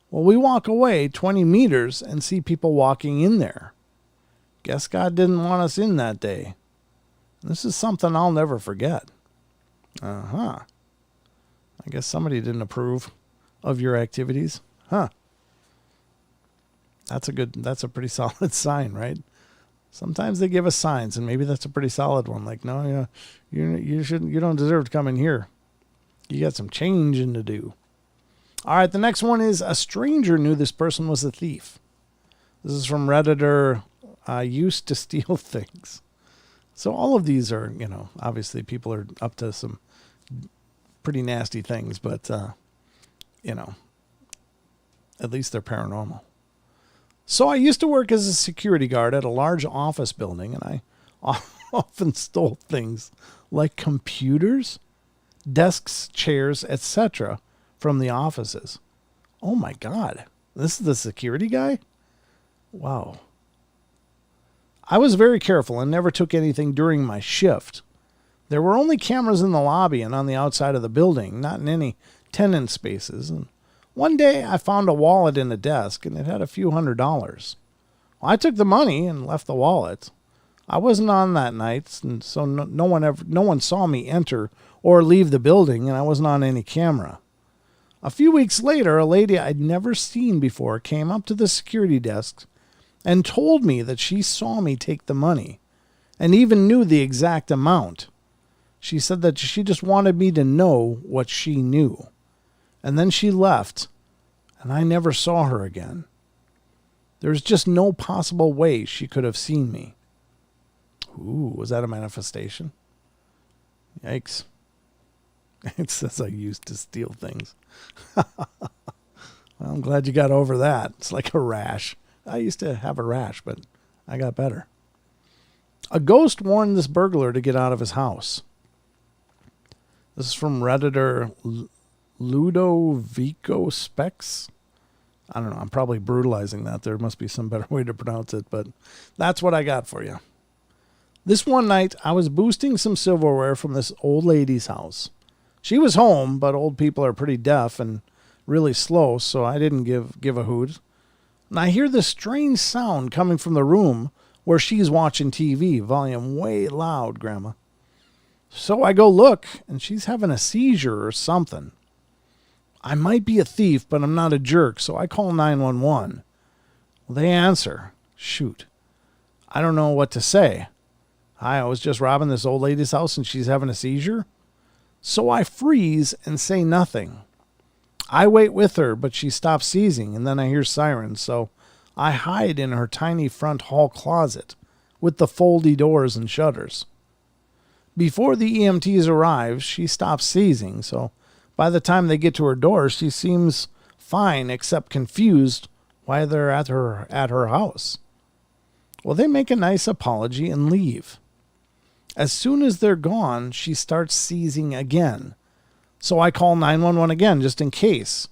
Well, we walk away 20 meters and see people walking in there. Guess God didn't want us in that day. This is something I'll never forget. I guess somebody didn't approve of your activities. That's a pretty solid sign, right? Sometimes they give us signs, and maybe that's a pretty solid one. Like, no, you don't deserve to come in here. You got some changing to do. All right, the next one is a stranger knew this person was a thief. This is from Redditor used to steal things. So all of these are, obviously people are up to some pretty nasty things, but, at least they're paranormal. So I used to work as a security guard at a large office building, and I often stole things like computers, desks, chairs, etc. from the offices. Oh my God. This is the security guy? Wow. I was very careful and never took anything during my shift. There were only cameras in the lobby and on the outside of the building, not in any tenant spaces. And one day I found a wallet in a desk and it had a few $100s. Well, I took the money and left the wallet. I wasn't on that night, and so no one saw me enter or leave the building, and I wasn't on any camera. A few weeks later, a lady I'd never seen before came up to the security desk and told me that she saw me take the money and even knew the exact amount. She said that she just wanted me to know what she knew. And then she left, and I never saw her again. There's just no possible way she could have seen me. Ooh, was that a manifestation? Yikes. It says I used to steal things. Well, I'm glad you got over that. It's like a rash. I used to have a rash, but I got better. A ghost warned this burglar to get out of his house. This is from Redditor Ludovico Specs. I don't know. I'm probably brutalizing that. There must be some better way to pronounce it, but that's what I got for you. This one night, I was boosting some silverware from this old lady's house. She was home, but old people are pretty deaf and really slow, so I didn't give a hoot. And I hear this strange sound coming from the room where she's watching TV, volume way loud, Grandma. So I go look, and she's having a seizure or something. I might be a thief, but I'm not a jerk, so I call 911. Well, they answer. Shoot. I don't know what to say. I was just robbing this old lady's house, and she's having a seizure. So I freeze and say nothing. I wait with her, but she stops seizing, and then I hear sirens, so I hide in her tiny front hall closet with the foldy doors and shutters. Before the EMTs arrive, she stops seizing, so by the time they get to her door, she seems fine except confused why they're at her house. Well, they make a nice apology and leave. As soon as they're gone, she starts seizing again. So I call 911 again just in case.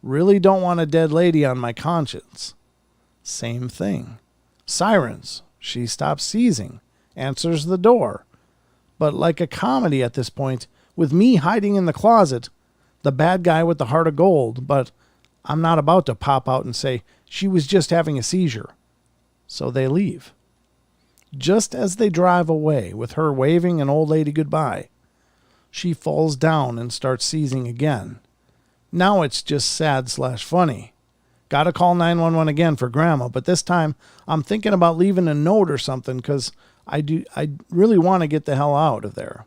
Really don't want a dead lady on my conscience. Same thing. Sirens. She stops seizing. Answers the door. But like a comedy at this point, with me hiding in the closet, the bad guy with the heart of gold, but I'm not about to pop out and say, she was just having a seizure. So they leave. Just as they drive away, with her waving an old lady goodbye, she falls down and starts seizing again. Now it's just sad/funny. Gotta call 911 again for Grandma, but this time I'm thinking about leaving a note or something because I really want to get the hell out of there.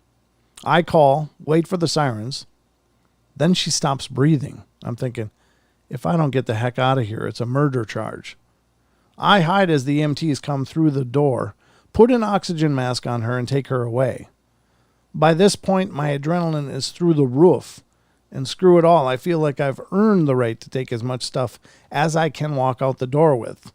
I call, wait for the sirens. Then she stops breathing. I'm thinking, if I don't get the heck out of here, it's a murder charge. I hide as the EMTs come through the door, put an oxygen mask on her, and take her away. By this point, my adrenaline is through the roof. And screw it all, I feel like I've earned the right to take as much stuff as I can walk out the door with.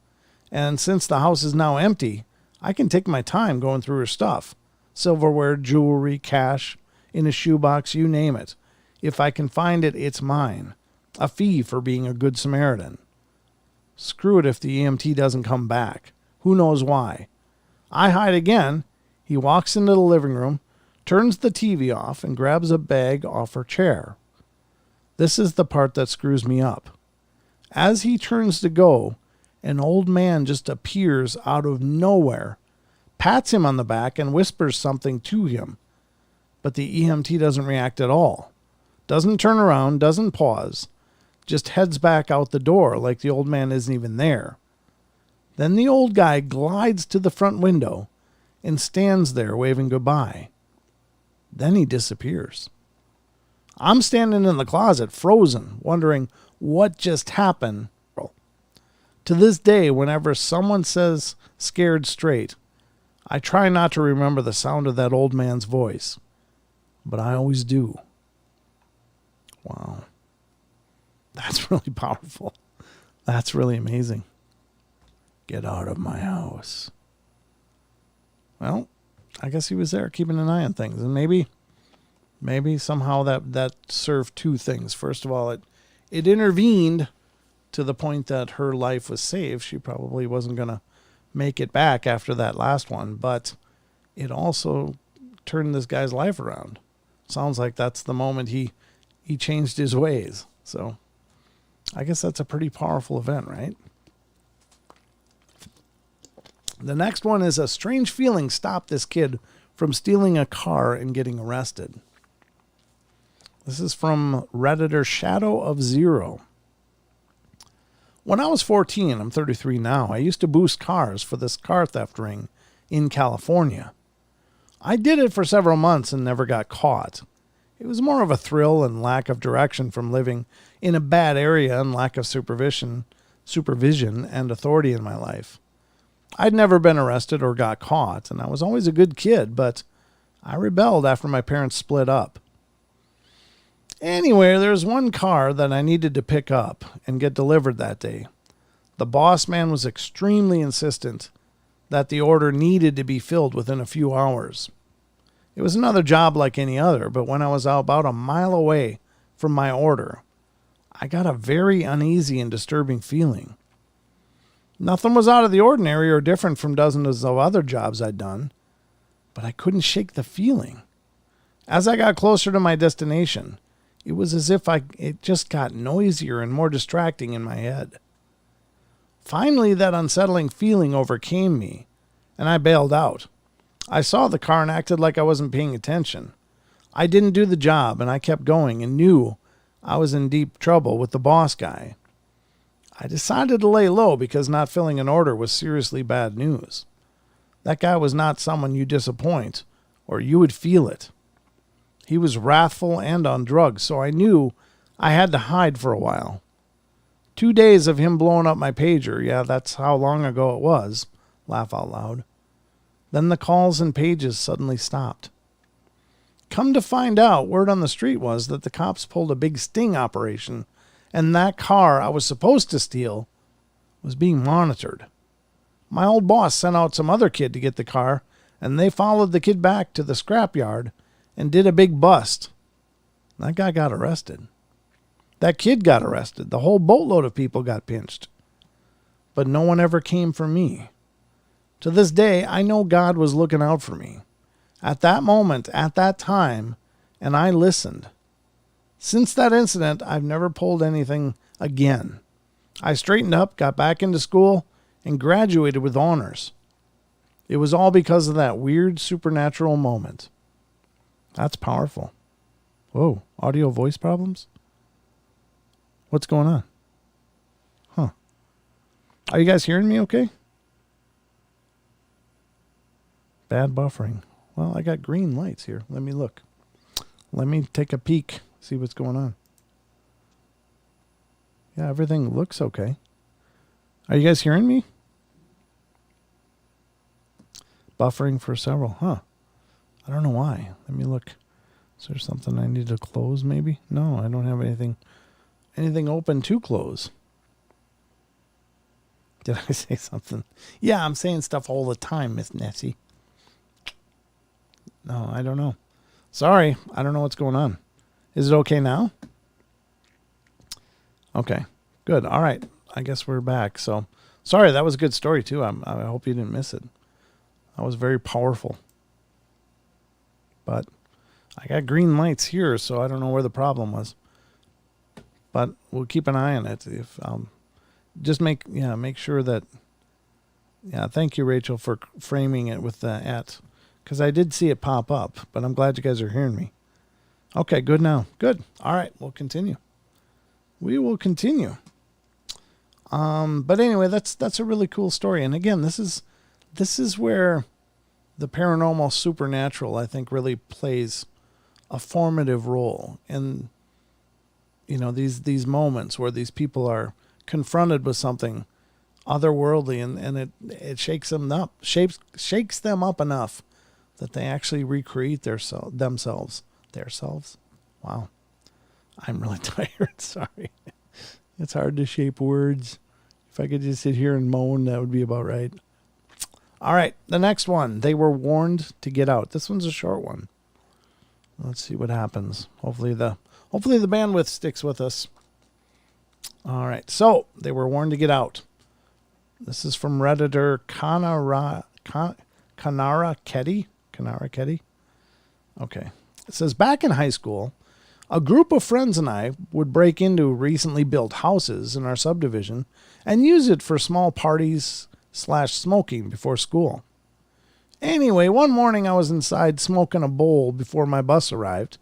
And since the house is now empty, I can take my time going through her stuff. Silverware, jewelry, cash, in a shoebox, you name it. If I can find it, it's mine. A fee for being a good Samaritan. Screw it if the EMT doesn't come back. Who knows why? I hide again. He walks into the living room, turns the TV off, and grabs a bag off her chair. This is the part that screws me up. As he turns to go, an old man just appears out of nowhere, pats him on the back, and whispers something to him. But the EMT doesn't react at all. Doesn't turn around, doesn't pause. Just heads back out the door like the old man isn't even there. Then the old guy glides to the front window and stands there waving goodbye. Then he disappears. I'm standing in the closet, frozen, wondering what just happened. To this day, whenever someone says scared straight, I try not to remember the sound of that old man's voice. But I always do. Wow. That's really powerful. That's really amazing. Get out of my house. Well, I guess he was there keeping an eye on things. And maybe somehow that served two things. First of all, it intervened to the point that her life was saved. She probably wasn't going to make it back after that last one. But it also turned this guy's life around. Sounds like that's the moment he changed his ways. So I guess that's a pretty powerful event, right? The next one is a strange feeling stopped this kid from stealing a car and getting arrested. This is from Redditor Shadow of Zero. When I was 14, I'm 33 now, I used to boost cars for this car theft ring in California. I did it for several months and never got caught. It was more of a thrill and lack of direction from living in a bad area and lack of supervision and authority in my life. I'd never been arrested or got caught, and I was always a good kid, but I rebelled after my parents split up. Anyway, there's one car that I needed to pick up and get delivered that day. The boss man was extremely insistent that the order needed to be filled within a few hours. It was another job like any other, but when I was about a mile away from my order, I got a very uneasy and disturbing feeling. Nothing was out of the ordinary or different from dozens of other jobs I'd done, but I couldn't shake the feeling. As I got closer to my destination, it was as if it just got noisier and more distracting in my head. Finally, that unsettling feeling overcame me, and I bailed out. I saw the car and acted like I wasn't paying attention. I didn't do the job, and I kept going and knew I was in deep trouble with the boss guy. I decided to lay low because not filling an order was seriously bad news. That guy was not someone you disappoint, or you would feel it. He was wrathful and on drugs, so I knew I had to hide for a while. 2 days of him blowing up my pager, yeah, that's how long ago it was. Laugh out loud. Then the calls and pages suddenly stopped. Come to find out, word on the street was that the cops pulled a big sting operation, and that car I was supposed to steal was being monitored. My old boss sent out some other kid to get the car, and they followed the kid back to the scrapyard and did a big bust. That guy got arrested. That kid got arrested. The whole boatload of people got pinched. But no one ever came for me. To this day, I know God was looking out for me. At that moment, at that time, and I listened. Since that incident, I've never pulled anything again. I straightened up, got back into school, and graduated with honors. It was all because of that weird supernatural moment. That's powerful. Whoa, audio voice problems? What's going on? Huh. Are you guys hearing me okay? Bad buffering. Well, I got green lights here. Let me look. Let me take a peek, see what's going on. Yeah, everything looks okay. Are you guys hearing me? Buffering for several. Huh. I don't know why. Let me look. Is there something I need to close maybe? No, I don't have anything open to close. Did I say something? Yeah, I'm saying stuff all the time, Miss Nessie. No, I don't know. Sorry, I don't know what's going on. Is it okay now? Okay, good. All right, I guess we're back. So, sorry, that was a good story too. I hope you didn't miss it. That was very powerful. But I got green lights here, so I don't know where the problem was. But we'll keep an eye on it. If just make sure that. Yeah, thank you, Rachel, for framing it with the at. Because I did see it pop up, but I'm glad you guys are hearing me. Okay, good now. Good. All right, we'll continue. We will continue. But anyway, that's a really cool story. And again, this is where the paranormal supernatural, I think, really plays a formative role in, these moments where these people are confronted with something otherworldly, and it shakes them up, shakes them up enough that they actually recreate themselves. Wow. I'm really tired. Sorry. It's hard to shape words. If I could just sit here and moan, that would be about right. All right. The next one. They were warned to get out. This one's a short one. Let's see what happens. Hopefully the bandwidth sticks with us. All right. So they were warned to get out. This is from Redditor Kanara Ketty. Okay. It says, back in high school, a group of friends and I would break into recently built houses in our subdivision and use it for small parties / smoking before school. Anyway, one morning I was inside smoking a bowl before my bus arrived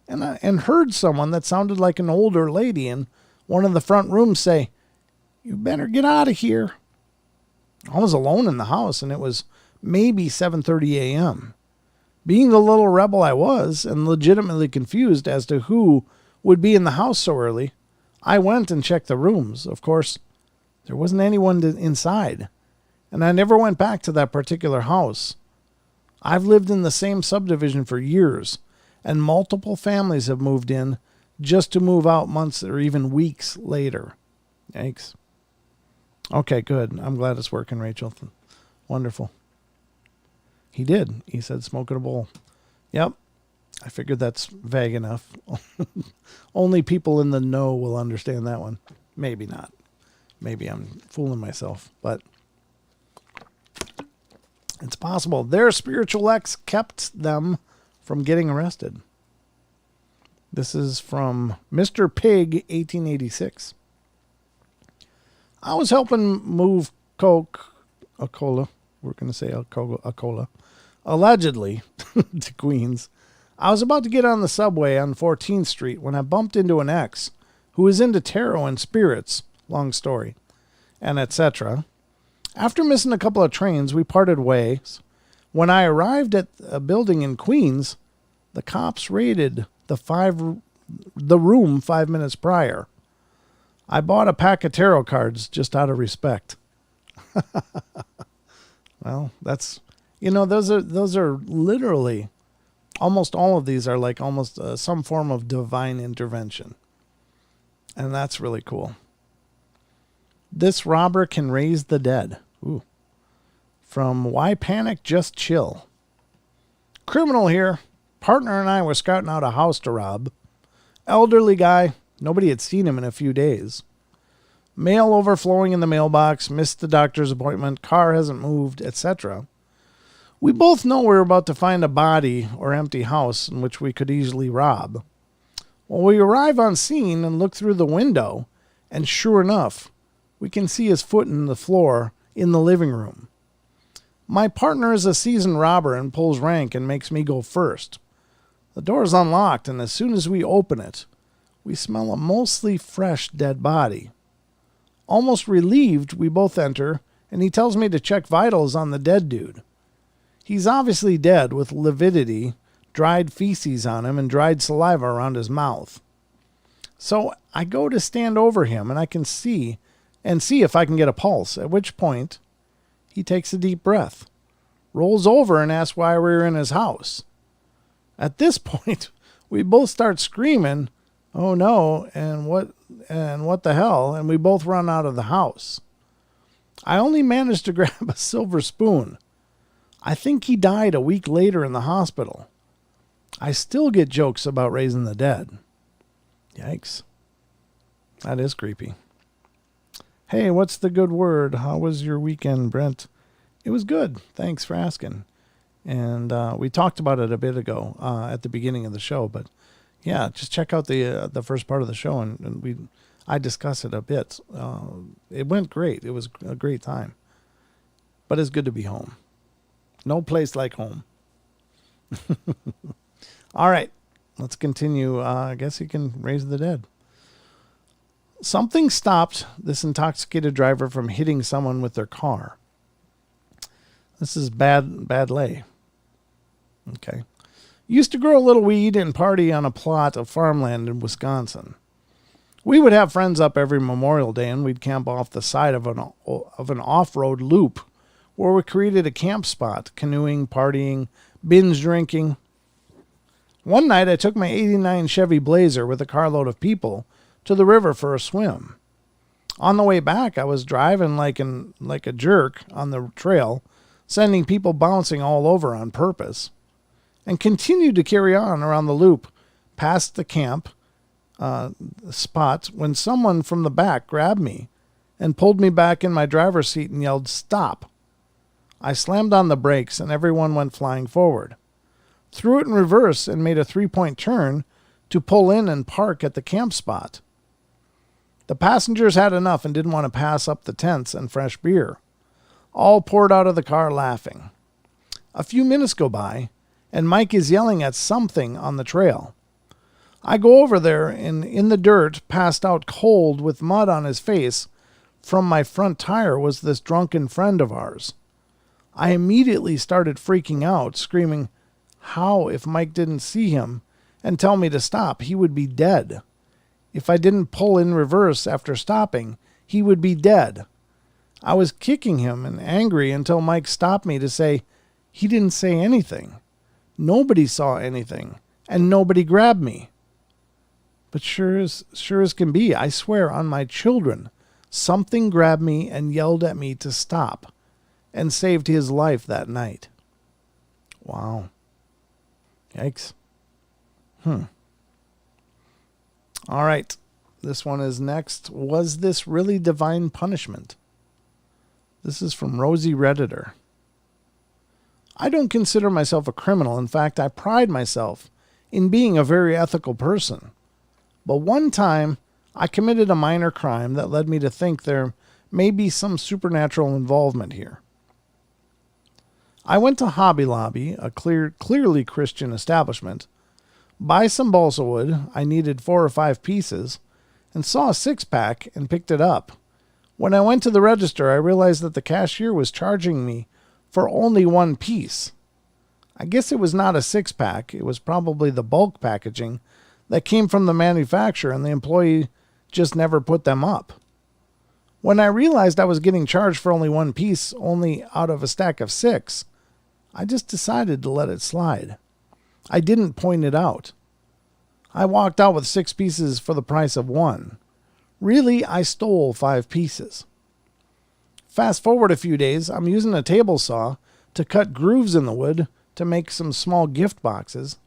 and heard someone that sounded like an older lady in one of the front rooms say, "You better get out of here." I was alone in the house, and it was maybe 7:30 a.m. Being the little rebel I was, and legitimately confused as to who would be in the house so early, I went and checked the rooms. Of course, there wasn't anyone inside, and I never went back to that particular house. I've lived in the same subdivision for years, and multiple families have moved in just to move out months or even weeks later. Yikes. Okay, good. I'm glad it's working, Rachel. Wonderful. He did. He said smoking a bowl. Yep. I figured that's vague enough. Only people in the know will understand that one. Maybe not. Maybe I'm fooling myself, but it's possible. Their spiritual ex kept them from getting arrested. This is from Mr. Pig, 1886. I was helping move Coca-Cola. We're going to say Coca-Cola. Allegedly, to Queens. I was about to get on the subway on 14th Street when I bumped into an ex who was into tarot and spirits, long story, and etc. After missing a couple of trains, we parted ways. When I arrived at a building in Queens, the cops raided the room 5 minutes prior. I bought a pack of tarot cards just out of respect. Well, that's, those are literally, almost all of these are like almost some form of divine intervention. And that's really cool. This robber can raise the dead. Ooh. From Why Panic, Just Chill. Criminal here. Partner and I were scouting out a house to rob. Elderly guy. Nobody had seen him in a few days. Mail overflowing in the mailbox, missed the doctor's appointment, car hasn't moved, etc. We both know we're about to find a body or empty house in which we could easily rob. Well, we arrive on scene and look through the window, and sure enough, we can see his foot in the floor in the living room. My partner is a seasoned robber and pulls rank and makes me go first. The door is unlocked, and as soon as we open it, we smell a mostly fresh dead body. Almost relieved, we both enter, and he tells me to check vitals on the dead dude. He's obviously dead with lividity, dried feces on him, and dried saliva around his mouth. So I go to stand over him, and I can see if I can get a pulse, at which point he takes a deep breath, rolls over, and asks why we're in his house. At this point, we both start screaming, "Oh no," and what the hell, and we both run out of the house. I only managed to grab a silver spoon. I think he died a week later in the hospital. I still get jokes about raising the dead. Yikes. That is creepy. Hey, what's the good word? How was your weekend, Brent? It was good. Thanks for asking. And we talked about it a bit ago at the beginning of the show, but yeah, just check out the first part of the show, and I discuss it a bit. It went great. It was a great time, but it's good to be home. No place like home. All right, let's continue. I guess you can raise the dead. Something stopped this intoxicated driver from hitting someone with their car. This is bad lay. Okay. Used to grow a little weed and party on a plot of farmland in Wisconsin. We would have friends up every Memorial Day, and we'd camp off the side of an off-road loop where we created a camp spot, canoeing, partying, binge drinking. One night I took my 89 Chevy Blazer with a carload of people to the river for a swim. On the way back, I was driving like a jerk on the trail, sending people bouncing all over on purpose, and continued to carry on around the loop past the camp spot when someone from the back grabbed me and pulled me back in my driver's seat and yelled, "Stop." I slammed on the brakes and everyone went flying forward. Threw it in reverse and made a 3-point turn to pull in and park at the camp spot. The passengers had enough and didn't want to pass up the tents and fresh beer. All poured out of the car laughing. A few minutes go by, and Mike is yelling at something on the trail. I go over there, and in the dirt, passed out cold with mud on his face from my front tire was this drunken friend of ours. I immediately started freaking out, screaming, how if Mike didn't see him and tell me to stop, he would be dead. If I didn't pull in reverse after stopping, he would be dead. I was kicking him and angry until Mike stopped me to say he didn't say anything. Nobody saw anything, and nobody grabbed me. But sure as can be, I swear on my children, something grabbed me and yelled at me to stop, and saved his life that night. Wow. Yikes. All right. This one is next. Was this really divine punishment? This is from Rosie Redditor. I don't consider myself a criminal. In fact, I pride myself in being a very ethical person. But one time, I committed a minor crime that led me to think there may be some supernatural involvement here. I went to Hobby Lobby, a clearly Christian establishment, buy some balsa wood, I needed 4 or 5 pieces, and saw a 6-pack and picked it up. When I went to the register, I realized that the cashier was charging me for only 1 piece. I guess it was not a 6-pack, it was probably the bulk packaging that came from the manufacturer, and the employee just never put them up. When I realized I was getting charged for only 1 piece, only out of a stack of 6, I just decided to let it slide. I didn't point it out. I walked out with 6 pieces for the price of 1. Really, I stole 5 pieces. Fast forward a few days, I'm using a table saw to cut grooves in the wood to make some small gift boxes.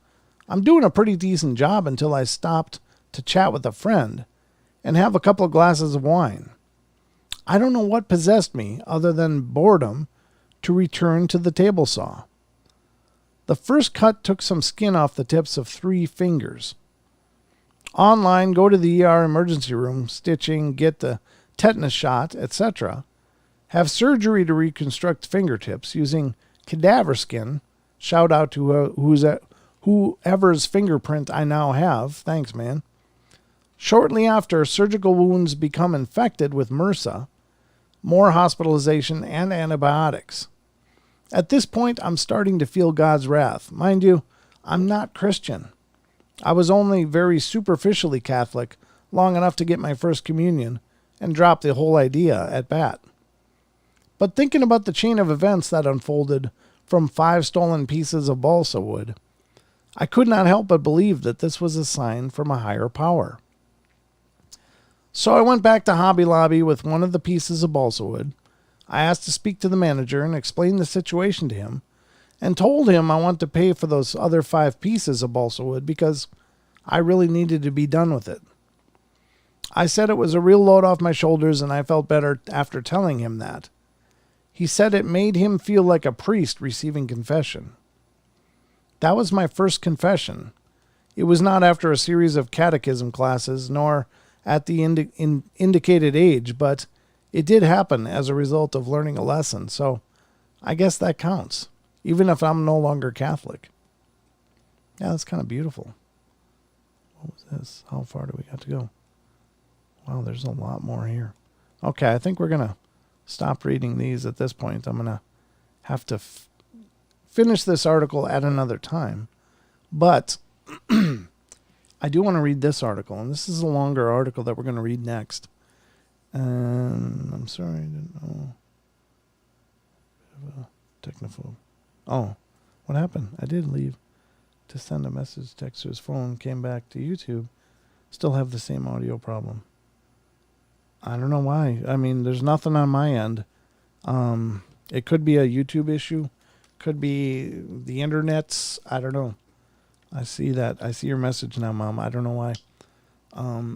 I'm doing a pretty decent job until I stopped to chat with a friend and have a couple of glasses of wine. I don't know what possessed me other than boredom to return to the table saw. The first cut took some skin off the tips of 3 fingers. Online, go to the ER emergency room, stitching, get the tetanus shot, etc. Have surgery to reconstruct fingertips using cadaver skin. Shout out to whoever's fingerprint I now have. Thanks, man. Shortly after, surgical wounds become infected with MRSA, more hospitalization, and antibiotics. At this point, I'm starting to feel God's wrath. Mind you, I'm not Christian. I was only very superficially Catholic, long enough to get my first communion, and drop the whole idea at bat. But thinking about the chain of events that unfolded from 5 stolen pieces of balsa wood, I could not help but believe that this was a sign from a higher power. So I went back to Hobby Lobby with one of the pieces of balsa wood. I asked to speak to the manager and explained the situation to him, and told him I want to pay for those other 5 pieces of balsa wood because I really needed to be done with it. I said it was a real load off my shoulders, and I felt better after telling him that. He said it made him feel like a priest receiving confession. That was my first confession. It was not after a series of catechism classes, nor at the indicated age, but it did happen as a result of learning a lesson, so I guess that counts, even if I'm no longer Catholic. Yeah, that's kind of beautiful. What was this? How far do we got to go? Wow, there's a lot more here. Okay, I think we're going to stop reading these at this point. I'm going to have to finish this article at another time. But I do want to read this article, and this is a longer article that we're going to read next. And I'm sorry, I didn't know. Bit of a technophobe. Oh, what happened? I did leave to send a message text to his phone, came back to YouTube, still have the same audio problem. I don't know why. I mean, there's nothing on my end. It could be a YouTube issue, could be the internet's. I don't know. I see that. I see your message now, Mom. I don't know why.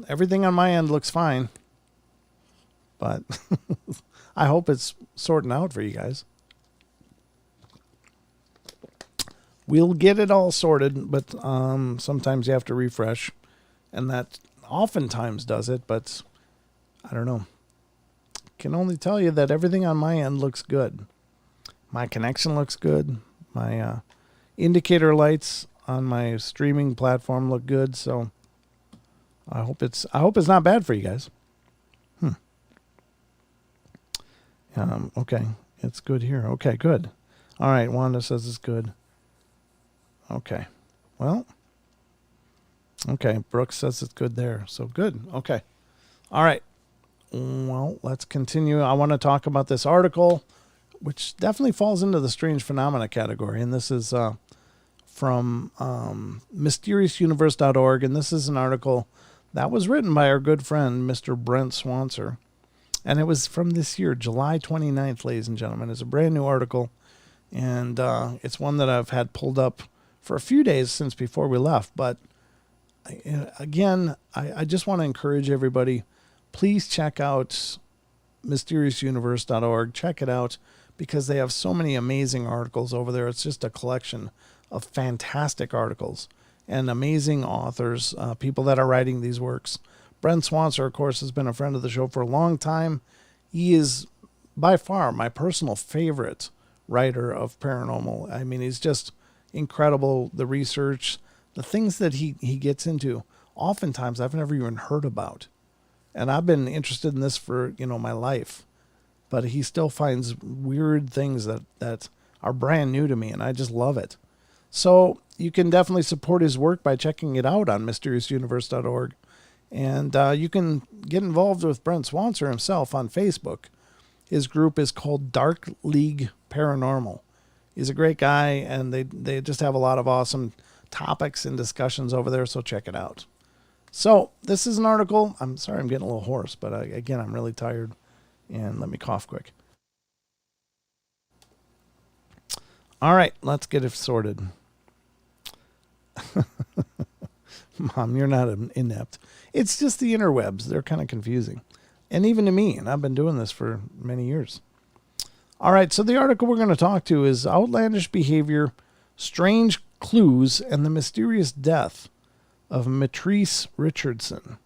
Everything on my end looks fine, but I hope it's sorting out for you guys. We'll get it all sorted, but sometimes you have to refresh, and that oftentimes does it, but I don't know. Can only tell you that everything on my end looks good. My connection looks good. My indicator lights on my streaming platform look good, so I hope it's not bad for you guys. Okay, it's good here. Okay, good. All right, Wanda says it's good. Okay, well, okay, Brooks says it's good there, so good. Okay, all right. Well, let's continue. I want to talk about this article, which definitely falls into the strange phenomena category, and this is from mysteriousuniverse.org, and this is an article that was written by our good friend, Mr. Brent Swanser, and it was from this year, July 29th, ladies and gentlemen. It's a brand new article, and it's one that I've had pulled up for a few days since before we left, but again, I just want to encourage everybody, please check out mysteriousuniverse.org. Check it out because they have so many amazing articles over there. It's just a collection of fantastic articles and amazing authors, people that are writing these works. Brent Swanser, of course, has been a friend of the show for a long time. He is by far my personal favorite writer of paranormal. I mean, he's just incredible. The research, the things that he gets into, oftentimes I've never even heard about. And I've been interested in this for, my life. But he still finds weird things that are brand new to me, and I just love it. So you can definitely support his work by checking it out on mysteriousuniverse.org. And you can get involved with Brent Swanser himself on Facebook. His group is called Dark League Paranormal. He's a great guy, and they just have a lot of awesome topics and discussions over there, so check it out. So this is an article. I'm sorry I'm getting a little hoarse, but again, I'm really tired. And let me cough quick. All right, let's get it sorted. Mom, you're not inept. It's just the interwebs. They're kind of confusing. And even to me, and I've been doing this for many years. All right, so the article we're going to talk to is Outlandish Behavior, Strange Clues, and the Mysterious Death of Matrice Richardson.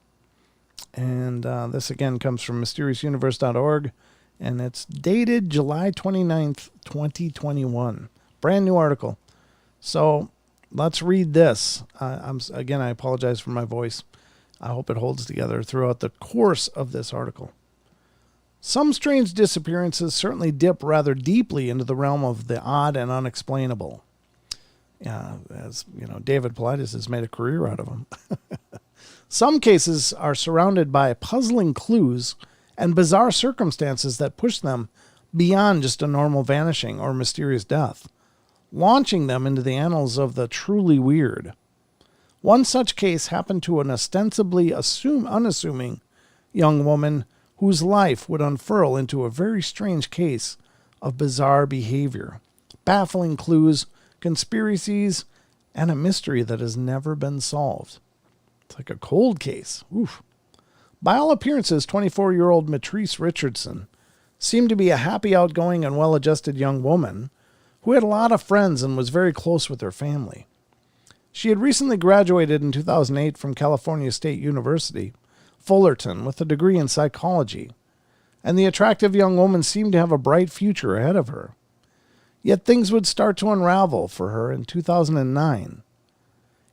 And this again comes from mysteriousuniverse.org, and it's dated July 29th, 2021. Brand new article. So let's read this. I apologize for my voice. I hope it holds together throughout the course of this article. Some strange disappearances certainly dip rather deeply into the realm of the odd and unexplainable. As you know, David Paulides has made a career out of them. Some cases are surrounded by puzzling clues and bizarre circumstances that push them beyond just a normal vanishing or mysterious death, launching them into the annals of the truly weird. One such case happened to an ostensibly unassuming young woman whose life would unfurl into a very strange case of bizarre behavior, baffling clues, conspiracies, and a mystery that has never been solved. It's like a cold case. Oof. By all appearances, 24-year-old Matrice Richardson seemed to be a happy, outgoing, and well-adjusted young woman who had a lot of friends and was very close with her family. She had recently graduated in 2008 from California State University, Fullerton, with a degree in psychology, and the attractive young woman seemed to have a bright future ahead of her. Yet things would start to unravel for her in 2009.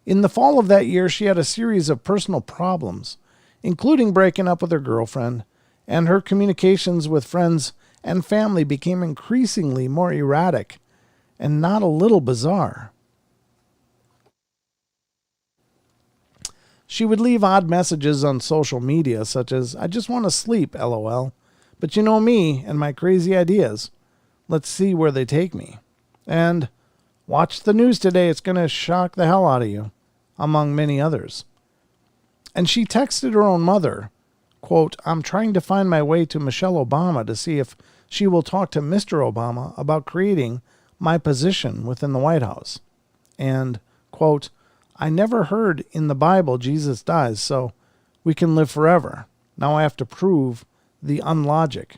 In the fall of that year, she had a series of personal problems, including breaking up with her girlfriend, and her communications with friends and family became increasingly more erratic and not a little bizarre. She would leave odd messages on social media, such as, "I just want to sleep, LOL. But you know me and my crazy ideas. Let's see where they take me." And, "Watch the news today, it's going to shock the hell out of you," among many others. And she texted her own mother, quote, "I'm trying to find my way to Michelle Obama to see if she will talk to Mr. Obama about creating my position within the White House." And, quote, "I never heard in the Bible Jesus dies, so we can live forever. Now I have to prove the unlogic."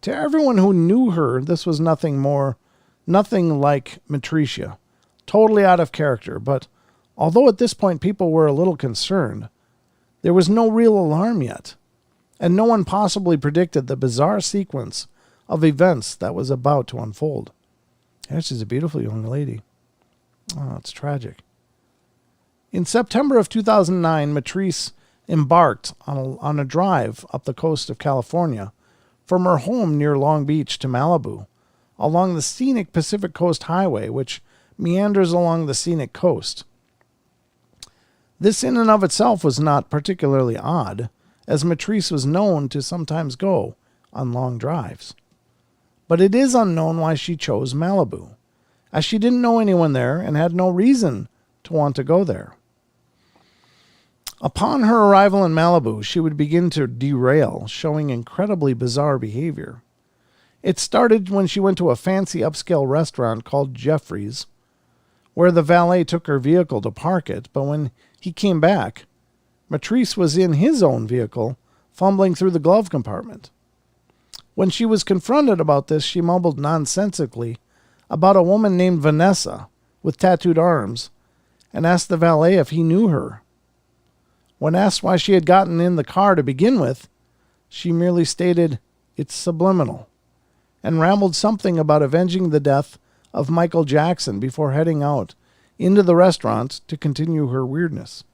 To everyone who knew her, this was nothing like Matricia, totally out of character. But although at this point people were a little concerned, there was no real alarm yet, and no one possibly predicted the bizarre sequence of events that was about to unfold. Yeah, she's a beautiful young lady. Oh, it's tragic. In September of 2009, Matrice embarked on a drive up the coast of California from her home near Long Beach to Malibu, along the scenic Pacific Coast Highway, which meanders along the scenic coast. This in and of itself was not particularly odd, as Matrice was known to sometimes go on long drives. But it is unknown why she chose Malibu, as she didn't know anyone there and had no reason to want to go there. Upon her arrival in Malibu, she would begin to derail, showing incredibly bizarre behavior. It started when she went to a fancy upscale restaurant called Jeffrey's, where the valet took her vehicle to park it, but when he came back, Matrice was in his own vehicle, fumbling through the glove compartment. When she was confronted about this, she mumbled nonsensically about a woman named Vanessa with tattooed arms and asked the valet if he knew her. When asked why she had gotten in the car to begin with, she merely stated, "It's subliminal," and rambled something about avenging the death of Michael Jackson before heading out into the restaurant to continue her weirdness.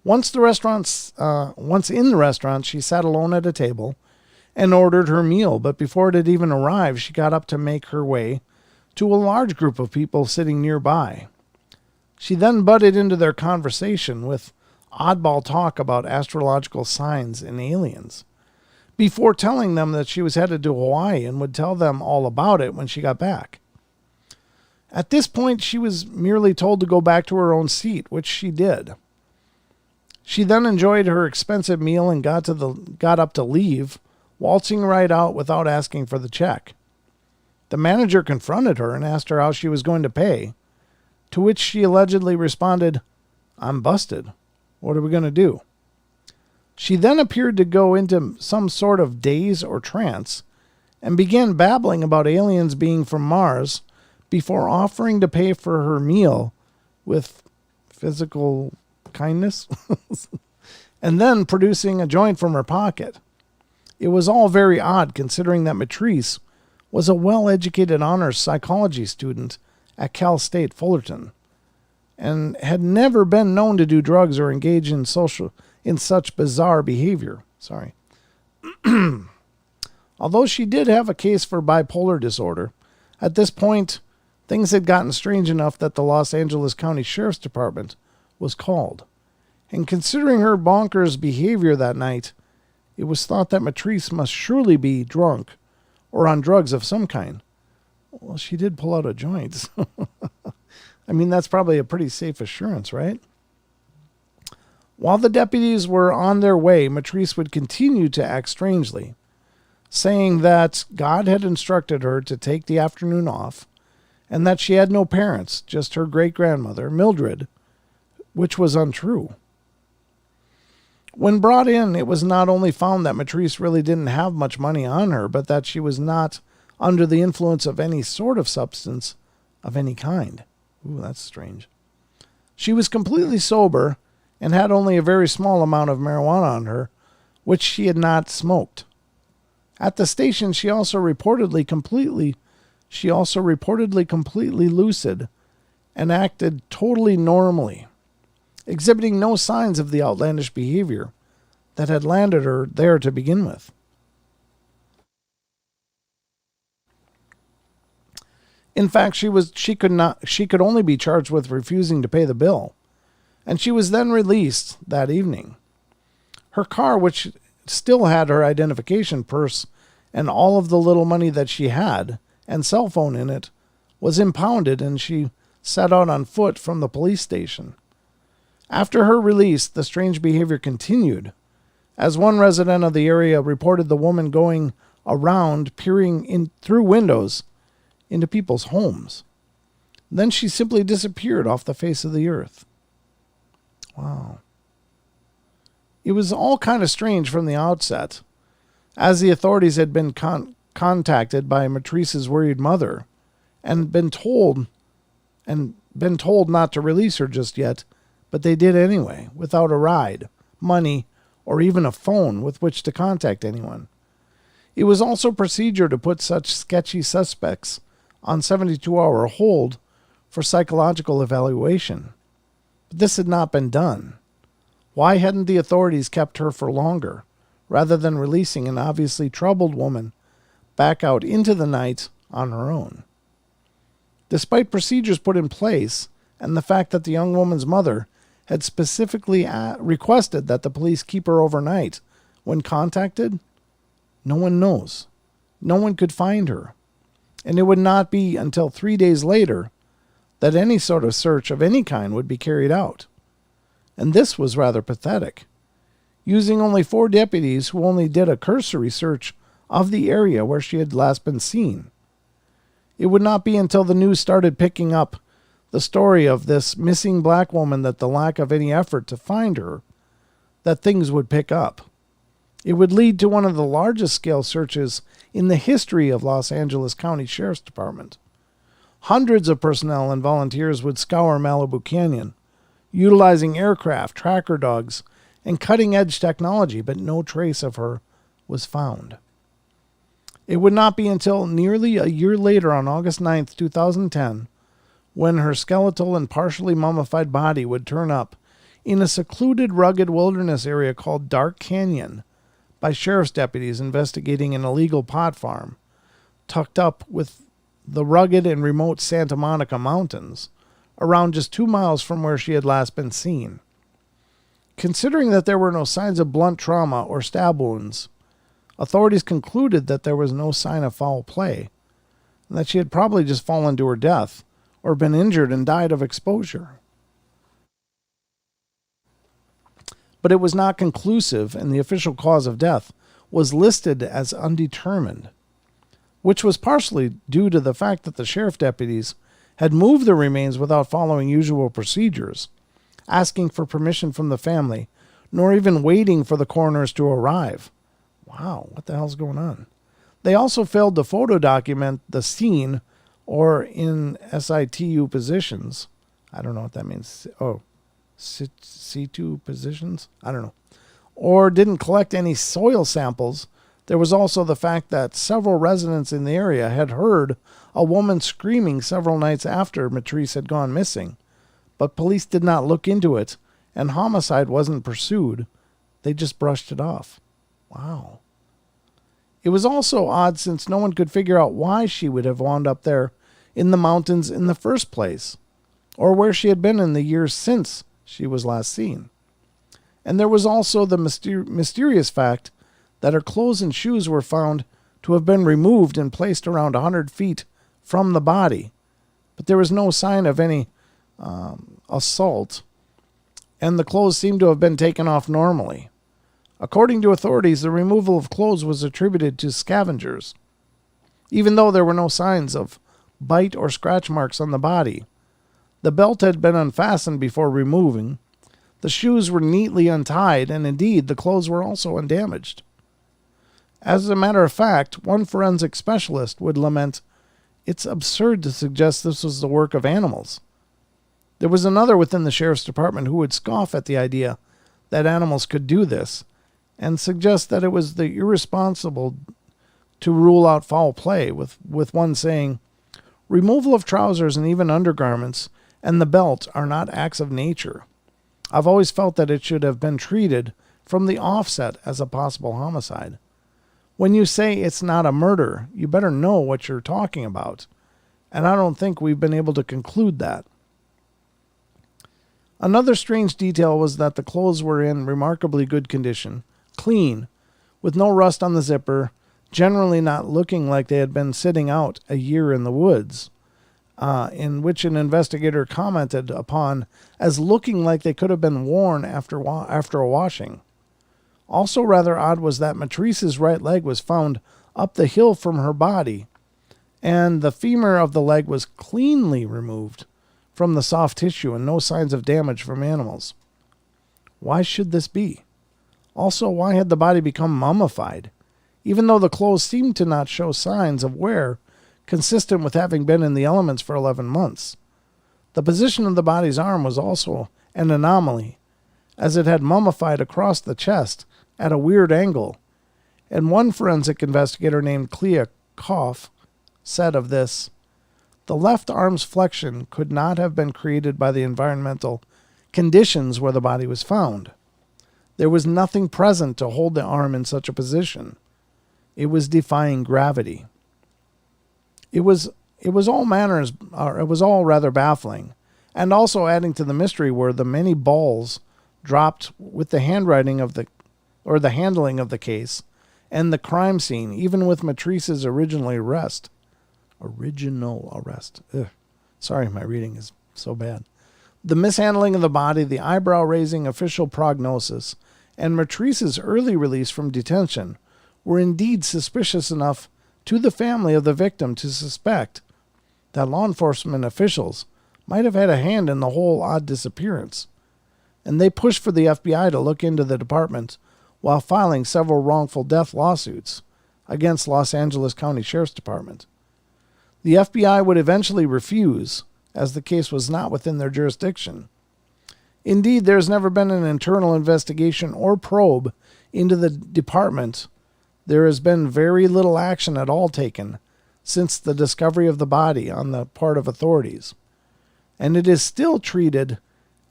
Once in the restaurant, she sat alone at a table and ordered her meal, but before it had even arrived, she got up to make her way to a large group of people sitting nearby. She then butted into their conversation with oddball talk about astrological signs and aliens, before telling them that she was headed to Hawaii and would tell them all about it when she got back. At this point, she was merely told to go back to her own seat, which she did. She then enjoyed her expensive meal and got up to leave, waltzing right out without asking for the check. The manager confronted her and asked her how she was going to pay, to which she allegedly responded, "I'm busted. What are we going to do?" She then appeared to go into some sort of daze or trance and began babbling about aliens being from Mars before offering to pay for her meal with physical kindness and then producing a joint from her pocket. It was all very odd considering that Matrice was a well-educated honors psychology student at Cal State Fullerton and had never been known to do drugs or engage in such bizarre behavior. Although she did have a case for bipolar disorder, at this point, things had gotten strange enough that the Los Angeles County Sheriff's Department was called. And considering her bonkers behavior that night, it was thought that Matrice must surely be drunk or on drugs of some kind. Well, she did pull out a joint. So I mean, that's probably a pretty safe assurance, right? While the deputies were on their way, Matrice would continue to act strangely, saying that God had instructed her to take the afternoon off and that she had no parents, just her great-grandmother, Mildred, which was untrue. When brought in, it was not only found that Matrice really didn't have much money on her, but that she was not under the influence of any sort of substance of any kind. Ooh, that's strange. She was completely sober and had only a very small amount of marijuana on her, which she had not smoked. At the station, she also reportedly completely lucid and acted totally normally, exhibiting no signs of the outlandish behavior that had landed her there to begin with. In fact, she could only be charged with refusing to pay the bill, and she was then released that evening. Her car, which still had her identification purse and all of the little money that she had and cell phone in it, was impounded, and she set out on foot from the police station. After her release, the strange behavior continued, as one resident of the area reported the woman going around peering in through windows into people's homes. Then she simply disappeared off the face of the earth. Wow. It was all kind of strange from the outset, as the authorities had been contacted by Matrice's worried mother and been told not to release her just yet, but they did anyway, without a ride, money, or even a phone with which to contact anyone. It was also procedure to put such sketchy suspects on 72-hour hold for psychological evaluation. But this had not been done. Why hadn't the authorities kept her for longer, rather than releasing an obviously troubled woman back out into the night on her own? Despite procedures put in place, and the fact that the young woman's mother had specifically requested that the police keep her overnight when contacted, no one knows. No one could find her. And it would not be until 3 days later that any sort of search of any kind would be carried out. And this was rather pathetic. Using only 4 deputies who only did a cursory search of the area where she had last been seen. It would not be until the news started picking up the story of this missing black woman that the lack of any effort to find her, that things would pick up. It would lead to one of the largest scale searches in the history of Los Angeles County Sheriff's Department. Hundreds of personnel and volunteers would scour Malibu Canyon, utilizing aircraft, tracker dogs, and cutting-edge technology, but no trace of her was found. It would not be until nearly a year later, on August 9th, 2010, when her skeletal and partially mummified body would turn up in a secluded, rugged wilderness area called Dark Canyon by sheriff's deputies investigating an illegal pot farm tucked up with the rugged and remote Santa Monica Mountains, around just 2 miles from where she had last been seen. Considering that there were no signs of blunt trauma or stab wounds, authorities concluded that there was no sign of foul play, and that she had probably just fallen to her death or been injured and died of exposure. But it was not conclusive, and the official cause of death was listed as undetermined, which was partially due to the fact that the sheriff deputies had moved the remains without following usual procedures, asking for permission from the family, nor even waiting for the coroners to arrive. Wow, what the hell's going on? They also failed to photo document the scene or in situ positions. I don't know what that means. Oh, situ positions? I don't know. Or didn't collect any soil samples. There was also the fact that several residents in the area had heard a woman screaming several nights after Matrice had gone missing, but police did not look into it, and homicide wasn't pursued. They just brushed it off. Wow. It was also odd since no one could figure out why she would have wound up there in the mountains in the first place, or where she had been in the years since she was last seen. And there was also the mysterious fact that her clothes and shoes were found to have been removed and placed around 100 feet from the body, but there was no sign of any assault, and the clothes seemed to have been taken off normally. According to authorities, the removal of clothes was attributed to scavengers, even though there were no signs of bite or scratch marks on the body. The belt had been unfastened before removing. The shoes were neatly untied, and indeed, the clothes were also undamaged. As a matter of fact, one forensic specialist would lament, "It's absurd to suggest this was the work of animals." There was another within the sheriff's department who would scoff at the idea that animals could do this, and suggest that it was the irresponsible to rule out foul play, with one saying, "Removal of trousers and even undergarments and the belt are not acts of nature. I've always felt that it should have been treated from the offset as a possible homicide. When you say it's not a murder, you better know what you're talking about, and I don't think we've been able to conclude that." Another strange detail was that the clothes were in remarkably good condition, clean, with no rust on the zipper, generally not looking like they had been sitting out a year in the woods, in which an investigator commented upon as looking like they could have been worn after a washing. Also rather odd was that Matrice's right leg was found up the hill from her body, and the femur of the leg was cleanly removed from the soft tissue and no signs of damage from animals. Why should this be? Also, why had the body become mummified, even though the clothes seemed to not show signs of wear consistent with having been in the elements for 11 months? The position of the body's arm was also an anomaly, as it had mummified across the chest at a weird angle, and one forensic investigator named Clea Koff said of this, "The left arm's flexion could not have been created by the environmental conditions where the body was found. There was nothing present to hold the arm in such a position. It was defying gravity." It was all rather baffling, and also adding to the mystery were the many balls dropped with the handling of the case and the crime scene, even with Matrice's original arrest. Ugh. Sorry, my reading is so bad. The mishandling of the body, the eyebrow-raising official prognosis, and Matrice's early release from detention were indeed suspicious enough to the family of the victim to suspect that law enforcement officials might have had a hand in the whole odd disappearance, and they pushed for the FBI to look into the department while filing several wrongful death lawsuits against Los Angeles County Sheriff's Department. The FBI would eventually refuse, as the case was not within their jurisdiction. Indeed, there has never been an internal investigation or probe into the department. There has been very little action at all taken since the discovery of the body on the part of authorities, and it is still treated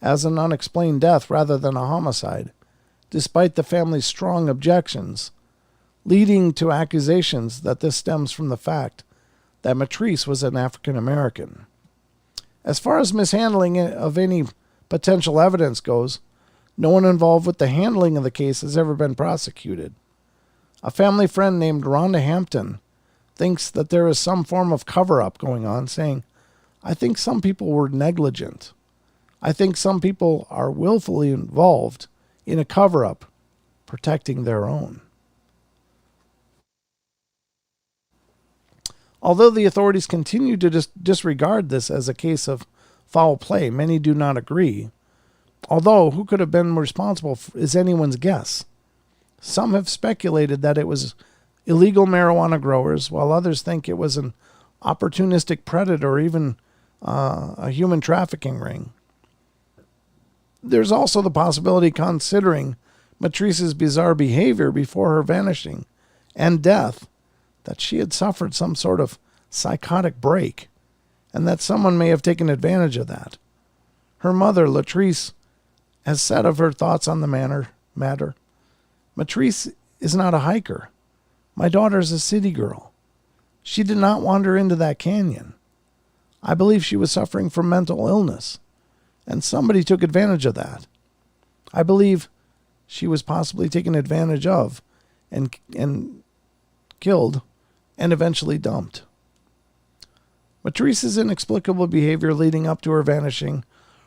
as an unexplained death rather than a homicide, despite the family's strong objections, leading to accusations that this stems from the fact that Matrice was an African American. As far as mishandling of any potential evidence goes, no one involved with the handling of the case has ever been prosecuted. A family friend named Rhonda Hampton thinks that there is some form of cover-up going on, saying, "I think some people were negligent. I think some people are willfully involved in a cover-up, protecting their own." Although the authorities continue to disregard this as a case of foul play, many do not agree. Although, who could have been responsible is anyone's guess. Some have speculated that it was illegal marijuana growers, while others think it was an opportunistic predator or even a human trafficking ring. There's also the possibility, considering Matrice's bizarre behavior before her vanishing and death, that she had suffered some sort of psychotic break, and that someone may have taken advantage of that. Her mother, Latrice, has said of her thoughts on the matter, Matrice is not a hiker. My daughter's a city girl. She did not wander into that canyon. I believe she was suffering from mental illness, and somebody took advantage of that. I believe she was possibly taken advantage of and killed and eventually dumped. Matrice's inexplicable behavior leading up to her vanishing,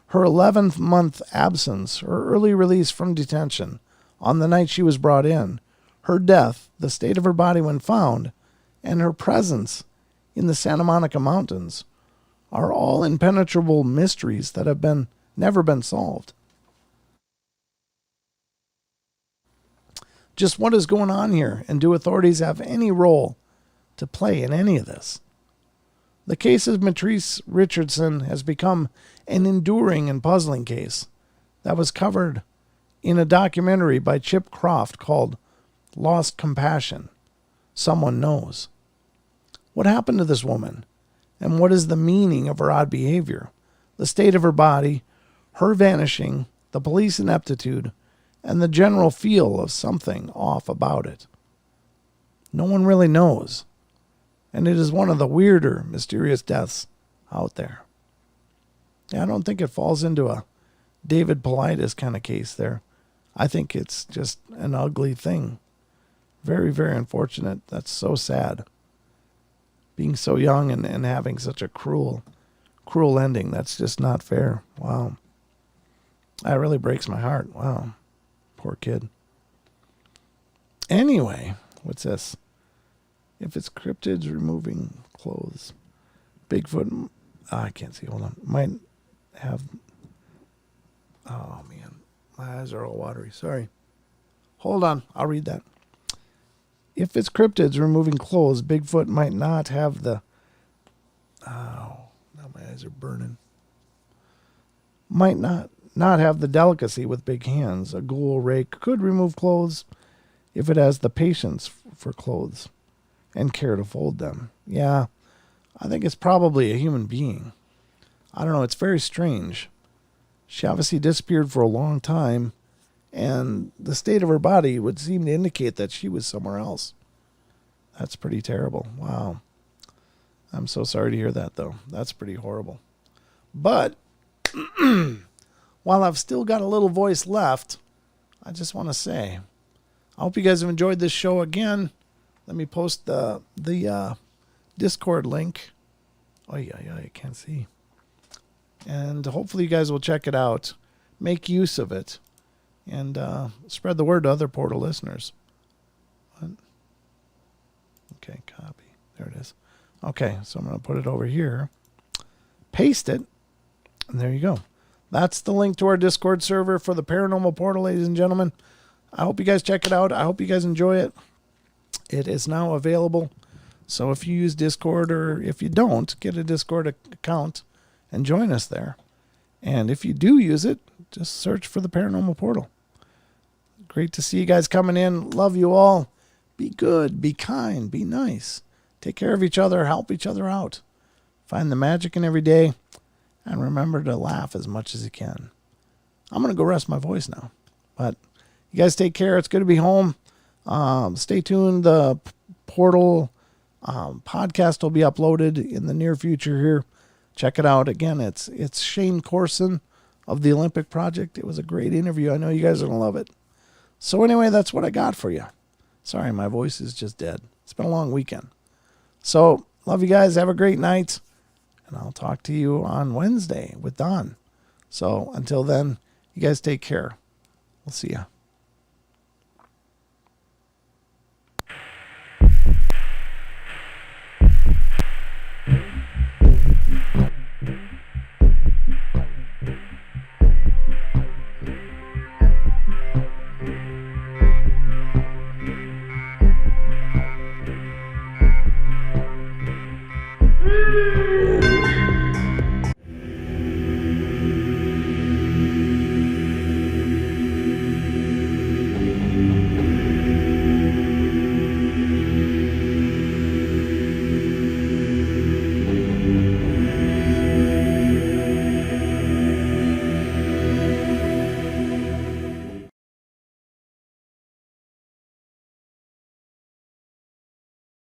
her 11th month absence, her early release from detention on the night she was brought in, her death, the state of her body when found, and her presence in the Santa Monica Mountains are all impenetrable mysteries that have never been solved. Just what is going on here, and do authorities have any role to play in any of this? The case of Matrice Richardson has become an enduring and puzzling case that was covered in a documentary by Chip Croft called Lost Compassion. Someone knows. What happened to this woman? And what is the meaning of her odd behavior? The state of her body, her vanishing, the police ineptitude, and the general feel of something off about it. No one really knows. And it is one of the weirder, mysterious deaths out there. I don't think it falls into a David Paulides kind of case there. I think it's just an ugly thing. Very, very unfortunate. That's so sad. Being so young and having such a cruel ending. That's just not fair. Wow. That really breaks my heart. Wow. Poor kid. Anyway, what's this? If it's cryptids removing clothes, Bigfoot, I can't see, hold on, might have, oh man, my eyes are all watery, sorry. Hold on, I'll read that. If it's cryptids removing clothes, Bigfoot might not have the, oh, now my eyes are burning. Might not have the delicacy with big hands. A ghoul rake could remove clothes if it has the patience for clothes and care to fold them. Yeah, I think it's probably a human being. I don't know, it's very strange. She obviously disappeared for a long time, and the state of her body would seem to indicate that she was somewhere else. That's pretty terrible. Wow. I'm so sorry to hear that, though. That's pretty horrible. But while I've still got a little voice left, I just want to say, I hope you guys have enjoyed this show again. Let me post the Discord link. Oh, yeah, I can't see. And hopefully you guys will check it out. Make use of it. And spread the word to other Portal listeners. What? Okay, copy. There it is. Okay, so I'm going to put it over here. Paste it. And there you go. That's the link to our Discord server for the Paranormal Portal, ladies and gentlemen. I hope you guys check it out. I hope you guys enjoy it. It is now available. So if you use Discord, or if you don't, get a Discord account and join us there. And if you do use it, just search for the Paranormal Portal. Great to see you guys coming in. Love you all. Be good, be kind, be nice. Take care of each other, help each other out. Find the magic in every day. And remember to laugh as much as you can. I'm going to go rest my voice now. But you guys take care. It's good to be home. Stay tuned. The Portal podcast will be uploaded in the near future here. Check it out. Again, it's Shane Corson of the Olympic Project. It was a great interview. I know you guys are going to love it. So anyway, that's what I got for you. Sorry, my voice is just dead. It's been a long weekend. So love you guys. Have a great night. And I'll talk to you on Wednesday with Don. So until then, you guys take care. We'll see ya.